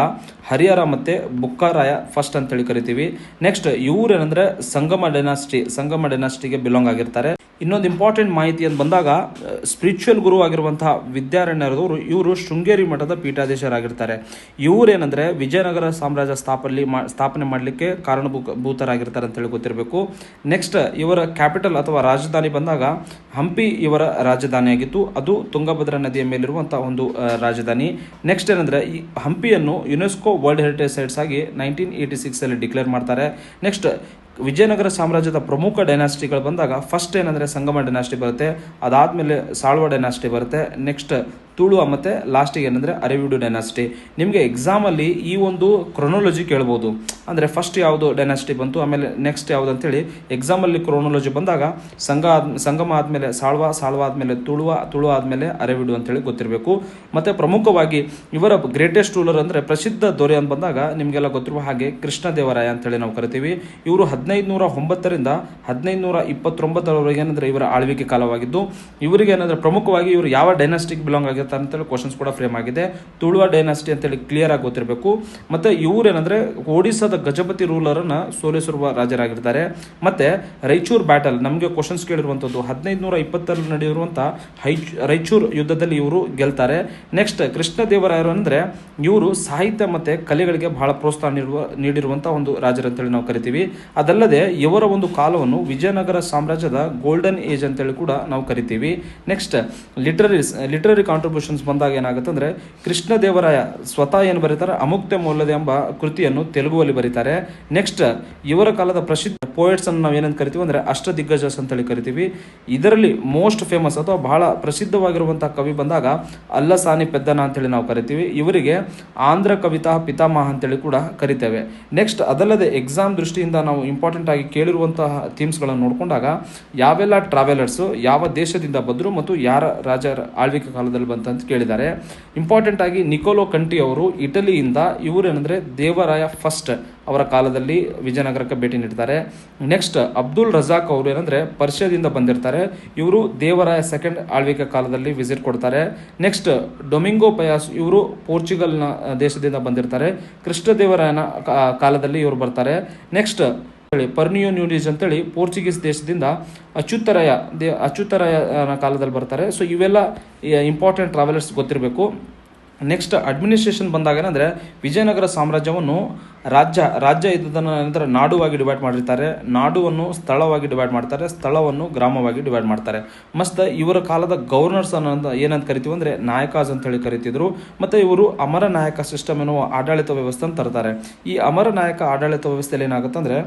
ಹರಿಹರ ಮತ್ತು ಬುಕ್ಕರಾಯ ಫಸ್ಟ್ ಅಂತೇಳಿ ಕರಿತೀವಿ. ನೆಕ್ಸ್ಟ್ ಇವ್ರು ಏನಂದರೆ ಸಂಗಮ ಡೈನಾಸ್ಟಿಗೆ ಬಿಲಾಂಗ್ ಆಗಿರ್ತಾರೆ. ಇನ್ನೊಂದು ಇಂಪಾರ್ಟೆಂಟ್ ಮಾಹಿತಿ ಅಂತ ಬಂದಾಗ ಸ್ಪಿರಿಚುವಲ್ ಗುರು ಆಗಿರುವಂತಹ ವಿದ್ಯಾರಣ್ಯರದವರು ಇವರು ಶೃಂಗೇರಿ ಮಠದ ಪೀಠಾಧೀಶರಾಗಿರ್ತಾರೆ. ಇವರೇನೆಂದರೆ ವಿಜಯನಗರ ಸಾಮ್ರಾಜ್ಯ ಸ್ಥಾಪನೆ ಮಾಡಲಿಕ್ಕೆ ಕಾರಣಭೂತರಾಗಿರ್ತಾರೆ ಅಂತೇಳಿ ಗೊತ್ತಿರಬೇಕು. ನೆಕ್ಸ್ಟ್ ಇವರ ಕ್ಯಾಪಿಟಲ್ ಅಥವಾ ರಾಜಧಾನಿ ಬಂದಾಗ ಹಂಪಿ ಇವರ ರಾಜಧಾನಿಯಾಗಿತ್ತು. ಅದು ತುಂಗಭದ್ರಾ ನದಿಯ ಮೇಲಿರುವಂಥ ಒಂದು ರಾಜಧಾನಿ. ನೆಕ್ಸ್ಟ್ ಏನಂದರೆ ಈ ಹಂಪಿಯನ್ನು ಯುನೆಸ್ಕೋ ವರ್ಲ್ಡ್ ಹೆರಿಟೇಜ್ ಸೈಟ್ಸ್ ಆಗಿ 1986 ಡಿಕ್ಲೇರ್ ಮಾಡ್ತಾರೆ. ನೆಕ್ಸ್ಟ್ ವಿಜಯನಗರ ಸಾಮ್ರಾಜ್ಯದ ಪ್ರಮುಖ ಡೈನಾಸ್ಟಿಗಳು ಬಂದಾಗ ಫಸ್ಟ್ ಏನಂದರೆ ಸಂಗಮ ಡೈನಾಸ್ಟಿ ಬರುತ್ತೆ, ಅದಾದಮೇಲೆ ಸಾಳ್ವ ಡೈನಾಸ್ಟಿ ಬರುತ್ತೆ, ನೆಕ್ಸ್ಟ್ ತುಳುವ ಮತ್ತು ಲಾಸ್ಟಿಗೆ ಏನಂದರೆ ಅರೆವಿಡು ಡೈನಾಸ್ಟಿ. ನಿಮಗೆ ಎಕ್ಸಾಮಲ್ಲಿ ಈ ಒಂದು ಕ್ರೊನಾಲಜಿ ಕೇಳ್ಬೋದು, ಅಂದರೆ ಫಸ್ಟ್ ಯಾವುದು ಡೈನಾಸ್ಟಿ ಬಂತು, ಆಮೇಲೆ ನೆಕ್ಸ್ಟ್ ಯಾವುದು ಅಂತೇಳಿ ಎಕ್ಸಾಮಲ್ಲಿ ಕ್ರೊನಾಲಜಿ ಬಂದಾಗ ಸಂಗಮ ಆದಮೇಲೆ ಸಾಳ್ವ ಆದಮೇಲೆ ತುಳುವ ಆದಮೇಲೆ ಅರೆವಿಡು ಅಂತೇಳಿ ಗೊತ್ತಿರಬೇಕು. ಮತ್ತು ಪ್ರಮುಖವಾಗಿ ಇವರ ಗ್ರೇಟೆಸ್ಟ್ ರೂಲರ್ ಅಂದರೆ ಪ್ರಸಿದ್ಧ ದೊರೆ ಅಂತ ಬಂದಾಗ ನಿಮಗೆಲ್ಲ ಗೊತ್ತಿರುವ ಹಾಗೆ ಕೃಷ್ಣದೇವರಾಯ ಅಂತೇಳಿ ನಾವು ಕರಿತೀವಿ. ಇವರು 1509ರಿಂದ 1529ರವರೆಗೆ ಏನಂದರೆ ಇವರ ಆಳ್ವಿಕೆ ಕಾಲವಾಗಿದ್ದು, ಇವರಿಗೆ ಏನಂದರೆ ಪ್ರಮುಖವಾಗಿ ಇವರು ಯಾವ ಡೈನಾಸ್ಟಿಗೆ ಬಿಲಾಂಗ್ ಆಗಿರ್ತಾರೆ ಅಂತೇಳಿ ಕ್ವಶನ್ಸ್ ಕೂಡ ಫ್ರೇಮ್ ಆಗಿದೆ. ತುಳುವ ಡೈನಾಸ್ಟಿ ಅಂತೇಳಿ ಕ್ಲಿಯರ್ ಆಗಿ ಗೊತ್ತಿರಬೇಕು. ಮತ್ತು ಇವರೇನಂದರೆ ಒಡಿಸ್ಸಾದ ಗಜಪತಿ ರೂಲರನ್ನು ಸೋಲಿಸಿರುವ ರಾಜರಾಗಿರ್ತಾರೆ. ಮತ್ತು ರಾಯಚೂರು ಬ್ಯಾಟಲ್ ನಮಗೆ ಕ್ವಶನ್ಸ್ ಕೇಳಿರುವಂಥದ್ದು 1520ರಲ್ಲಿ ನಡೆದಿರುವಂಥ ರಾಯಚೂರು ಯುದ್ಧದಲ್ಲಿ ಇವರು ಗೆಲ್ತಾರೆ. ನೆಕ್ಸ್ಟ್ ಕೃಷ್ಣದೇವರಾಯರು ಅಂದರೆ ಇವರು ಸಾಹಿತ್ಯ ಮತ್ತು ಕಲೆಗಳಿಗೆ ಬಹಳ ಪ್ರೋತ್ಸಾಹ ನೀಡಿರುವಂಥ ಒಂದು ರಾಜರಂತೇಳಿ ನಾವು ಕರಿತೀವಿ. ಅದಲ್ಲದೆ ಇವರ ಒಂದು ಕಾಲವನ್ನು ವಿಜಯನಗರ ಸಾಮ್ರಾಜ್ಯದ ಗೋಲ್ಡನ್ ಏಜ್ ಅಂತೇಳಿ ಕೂಡ ನಾವು ಕರಿತೀವಿ. ನೆಕ್ಸ್ಟ್ ಲಿಟರರಿ ಕಾಂಟ್ರಿಬ್ಯೂಷನ್ಸ್ ಬಂದಾಗ ಏನಾಗುತ್ತೆ ಅಂದರೆ ಕೃಷ್ಣದೇವರಾಯ ಸ್ವತಃ ಏನು ಬರೀತಾರೆ, ಅಮುಕ್ತ ಮೌಲ್ಯದ ಎಂಬ ಕೃತಿಯನ್ನು ತೆಲುಗುವಲ್ಲಿ ಬರೀತಾರೆ. ನೆಕ್ಸ್ಟ್ ಇವರ ಕಾಲದ ಪ್ರಸಿದ್ಧ ಪೋಯಟ್ಸ್ ಅನ್ನು ನಾವು ಏನಂತ ಕರಿತೀವಿ ಅಂದರೆ ಅಷ್ಟದಿಗ್ಗಜಸ್ ಅಂತೇಳಿ ಕರಿತೀವಿ. ಇದರಲ್ಲಿ ಮೋಸ್ಟ್ ಫೇಮಸ್ ಅಥವಾ ಬಹಳ ಪ್ರಸಿದ್ಧವಾಗಿರುವಂತಹ ಕವಿ ಬಂದಾಗ ಅಲ್ಲಸಾನಿ ಪೆದ್ದನ ಅಂತೇಳಿ ನಾವು ಕರಿತೀವಿ. ಇವರಿಗೆ ಆಂಧ್ರ ಕವಿತಾ ಪಿತಾಮಹ ಅಂತೇಳಿ ಕೂಡ ಕರಿತೇವೆ. ನೆಕ್ಸ್ಟ್ ಅದಲ್ಲದೆ ಎಕ್ಸಾಮ್ ದೃಷ್ಟಿಯಿಂದ ನಾವು ಇಂಪಾರ್ಟೆಂಟ್ ಆಗಿ ಕೇಳಿರುವಂತಹ ಥೀಮ್ಸ್ಗಳನ್ನು ನೋಡಿಕೊಂಡಾಗ ಯಾವೆಲ್ಲ ಟ್ರಾವೆಲರ್ಸು ಯಾವ ದೇಶದಿಂದ ಬಂದರು ಮತ್ತು ಯಾರ ರಾಜರ ಆಳ್ವಿಕೆ ಕಾಲದಲ್ಲಿ ಬಂತ ಅಂತಂತ ಕೇಳಿದ್ದಾರೆ. ಇಂಪಾರ್ಟೆಂಟ್ ಆಗಿ ನಿಕೋಲೋ ಕಂಟಿ ಅವರು ಇಟಲಿಯಿಂದ, ಇವರು ಏನಂದರೆ ದೇವರಾಯ ಫಸ್ಟ್ ಅವರ ಕಾಲದಲ್ಲಿ ವಿಜಯನಗರಕ್ಕೆ ಭೇಟಿ ನೀಡ್ತಾರೆ. ನೆಕ್ಸ್ಟ್ ಅಬ್ದುಲ್ ರಜಾಕ್ ಅವರು ಏನಂದರೆ ಪರ್ಷಿಯಾದಿಂದ ಬಂದಿರ್ತಾರೆ, ಇವರು ದೇವರಾಯ ಸೆಕೆಂಡ್ ಆಳ್ವಿಕೆ ಕಾಲದಲ್ಲಿ ವಿಸಿಟ್ ಕೊಡ್ತಾರೆ. ನೆಕ್ಸ್ಟ್ ಡೊಮಿಂಗೋ ಪಯಾಸ್ ಇವರು ಪೋರ್ಚುಗಲ್ನ ದೇಶದಿಂದ ಬಂದಿರ್ತಾರೆ, ಕೃಷ್ಣದೇವರಾಯನ ಕಾಲದಲ್ಲಿ ಇವರು ಬರ್ತಾರೆ. ನೆಕ್ಸ್ಟ್ ಪರ್ನಿಯೋ ನ್ಯೂನೀಸ್ ಅಂತೇಳಿ ಪೋರ್ಚುಗೀಸ್ ದೇಶದಿಂದ ಅಚ್ಯುತರಾಯನ ಕಾಲದಲ್ಲಿ ಬರ್ತಾರೆ. ಸೊ ಇವೆಲ್ಲ ಇಂಪಾರ್ಟೆಂಟ್ ಟ್ರಾವೆಲರ್ಸ್ ಗೊತ್ತಿರಬೇಕು. ನೆಕ್ಸ್ಟ್ ಅಡ್ಮಿನಿಸ್ಟ್ರೇಷನ್ ಬಂದಾಗ ಏನಂದರೆ ವಿಜಯನಗರ ಸಾಮ್ರಾಜ್ಯವನ್ನು ರಾಜ್ಯ ಇದ್ದದನ್ನು ನಂತರ ನಾಡುವಾಗಿ ಡಿವೈಡ್ ಮಾಡಿರ್ತಾರೆ, ನಾಡುವನ್ನು ಸ್ಥಳವಾಗಿ ಡಿವೈಡ್ ಮಾಡ್ತಾರೆ, ಸ್ಥಳವನ್ನು ಗ್ರಾಮವಾಗಿ ಡಿವೈಡ್ ಮಾಡ್ತಾರೆ. ಮಸ್ತ್ ಇವರ ಕಾಲದ ಗವರ್ನರ್ಸ್ ಅನ್ನೋ ಏನಂತ ಕರಿತೀವಿ ಅಂದರೆ ನಾಯಕಾಸ್ ಅಂತ ಹೇಳಿ ಕರಿತಿದ್ರು. ಮತ್ತು ಇವರು ಅಮರ ನಾಯಕ ಸಿಸ್ಟಮ್ ಎನ್ನುವ ಆಡಳಿತ ವ್ಯವಸ್ಥೆನ ತರ್ತಾರೆ. ಈ ಅಮರ ನಾಯಕ ಆಡಳಿತ ವ್ಯವಸ್ಥೆಯಲ್ಲಿ ಏನಾಗುತ್ತೆ ಅಂದರೆ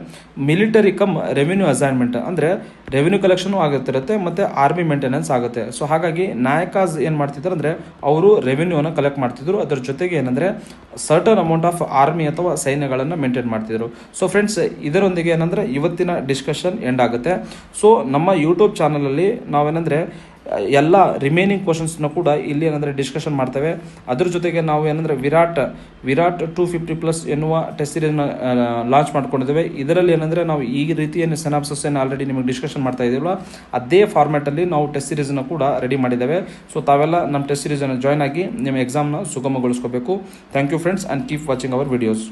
ಮಿಲಿಟರಿ ಕಮ್ ರೆವಿನ್ಯೂ ಅಸೈನ್ಮೆಂಟ್, ಅಂದರೆ ರೆವಿನ್ಯೂ ಕಲೆಕ್ಷನ್ ಆಗುತ್ತಿರುತ್ತೆ ಮತ್ತು ಆರ್ಮಿ ಮೇಂಟೆನೆನ್ಸ್ ಆಗುತ್ತೆ. ಸೊ ಹಾಗಾಗಿ ನಾಯಕಾಸ್ ಏನು ಮಾಡ್ತಿದ್ದಾರೆ ಅಂದರೆ ಅವರು ರೆವಿನ್ಯೂನ ಕಲೆಕ್ಟ್ ಮಾಡ್ತಿದ್ರು, ಅದರ ಜೊತೆಗೆ ಏನಂದರೆ ಸರ್ಟನ್ ಅಮೌಂಟ್ ಆಫ್ ಆರ್ಮಿ ಅಥವಾ ಸೈನ್ಯಗಳನ್ನು ಮೇಂಟೈನ್ ಮಾಡ್ತಿದ್ರು. ಸೊ ಫ್ರೆಂಡ್ಸ್, ಇದರೊಂದಿಗೆ ಏನಂದರೆ ಇವತ್ತಿನ ಡಿಸ್ಕಷನ್ ಎಂಡ್ ಆಗುತ್ತೆ. ಸೊ ನಮ್ಮ ಯೂಟ್ಯೂಬ್ ಚಾನಲಲ್ಲಿ ನಾವೇನಂದರೆ ಎಲ್ಲ ರಿಮೈನಿಂಗ್ ಕ್ವಶನ್ಸ್ನ ಕೂಡ ಇಲ್ಲಿ ಏನಂದರೆ ಡಿಸ್ಕಷನ್ ಮಾಡ್ತೇವೆ. ಅದ್ರ ಜೊತೆಗೆ ನಾವು ಏನಂದರೆ ವಿರಾಟ್ 250+ ಎನ್ನುವ ಟೆಸ್ಟ್ ಸೀರೀಸ್ನ ಲಾಂಚ್ ಮಾಡ್ಕೊಂಡಿದ್ದೇವೆ. ಇದರಲ್ಲಿ ಏನಂದರೆ ನಾವು ಈ ರೀತಿ ಏನು ಸಿನಾಪ್ಸಿಸ್ ಏನು ಆಲ್ರೆಡಿ ನಿಮಗೆ ಡಿಸ್ಕಷನ್ ಮಾಡ್ತಾ ಇದ್ದೀವಲ್ಲ, ಅದೇ ಫಾರ್ಮ್ಯಾಟಲ್ಲಿ ನಾವು ಟೆಸ್ಟ್ ಸೀರೀಸ್ನ ಕೂಡ ರೆಡಿ ಮಾಡಿದ್ದೇವೆ. ಸೊ ತಾವೆಲ್ಲ ನಮ್ಮ ಟೆಸ್ಟ್ ಸೀರೀಸನ್ನು ಜಾಯ್ನ್ ಆಗಿ ನಿಮ್ಮ ಎಕ್ಸಾಮ್ನ ಸುಗಮಗೊಳಿಸ್ಕೋಬೇಕು. Thank you friends, and keep watching our videos.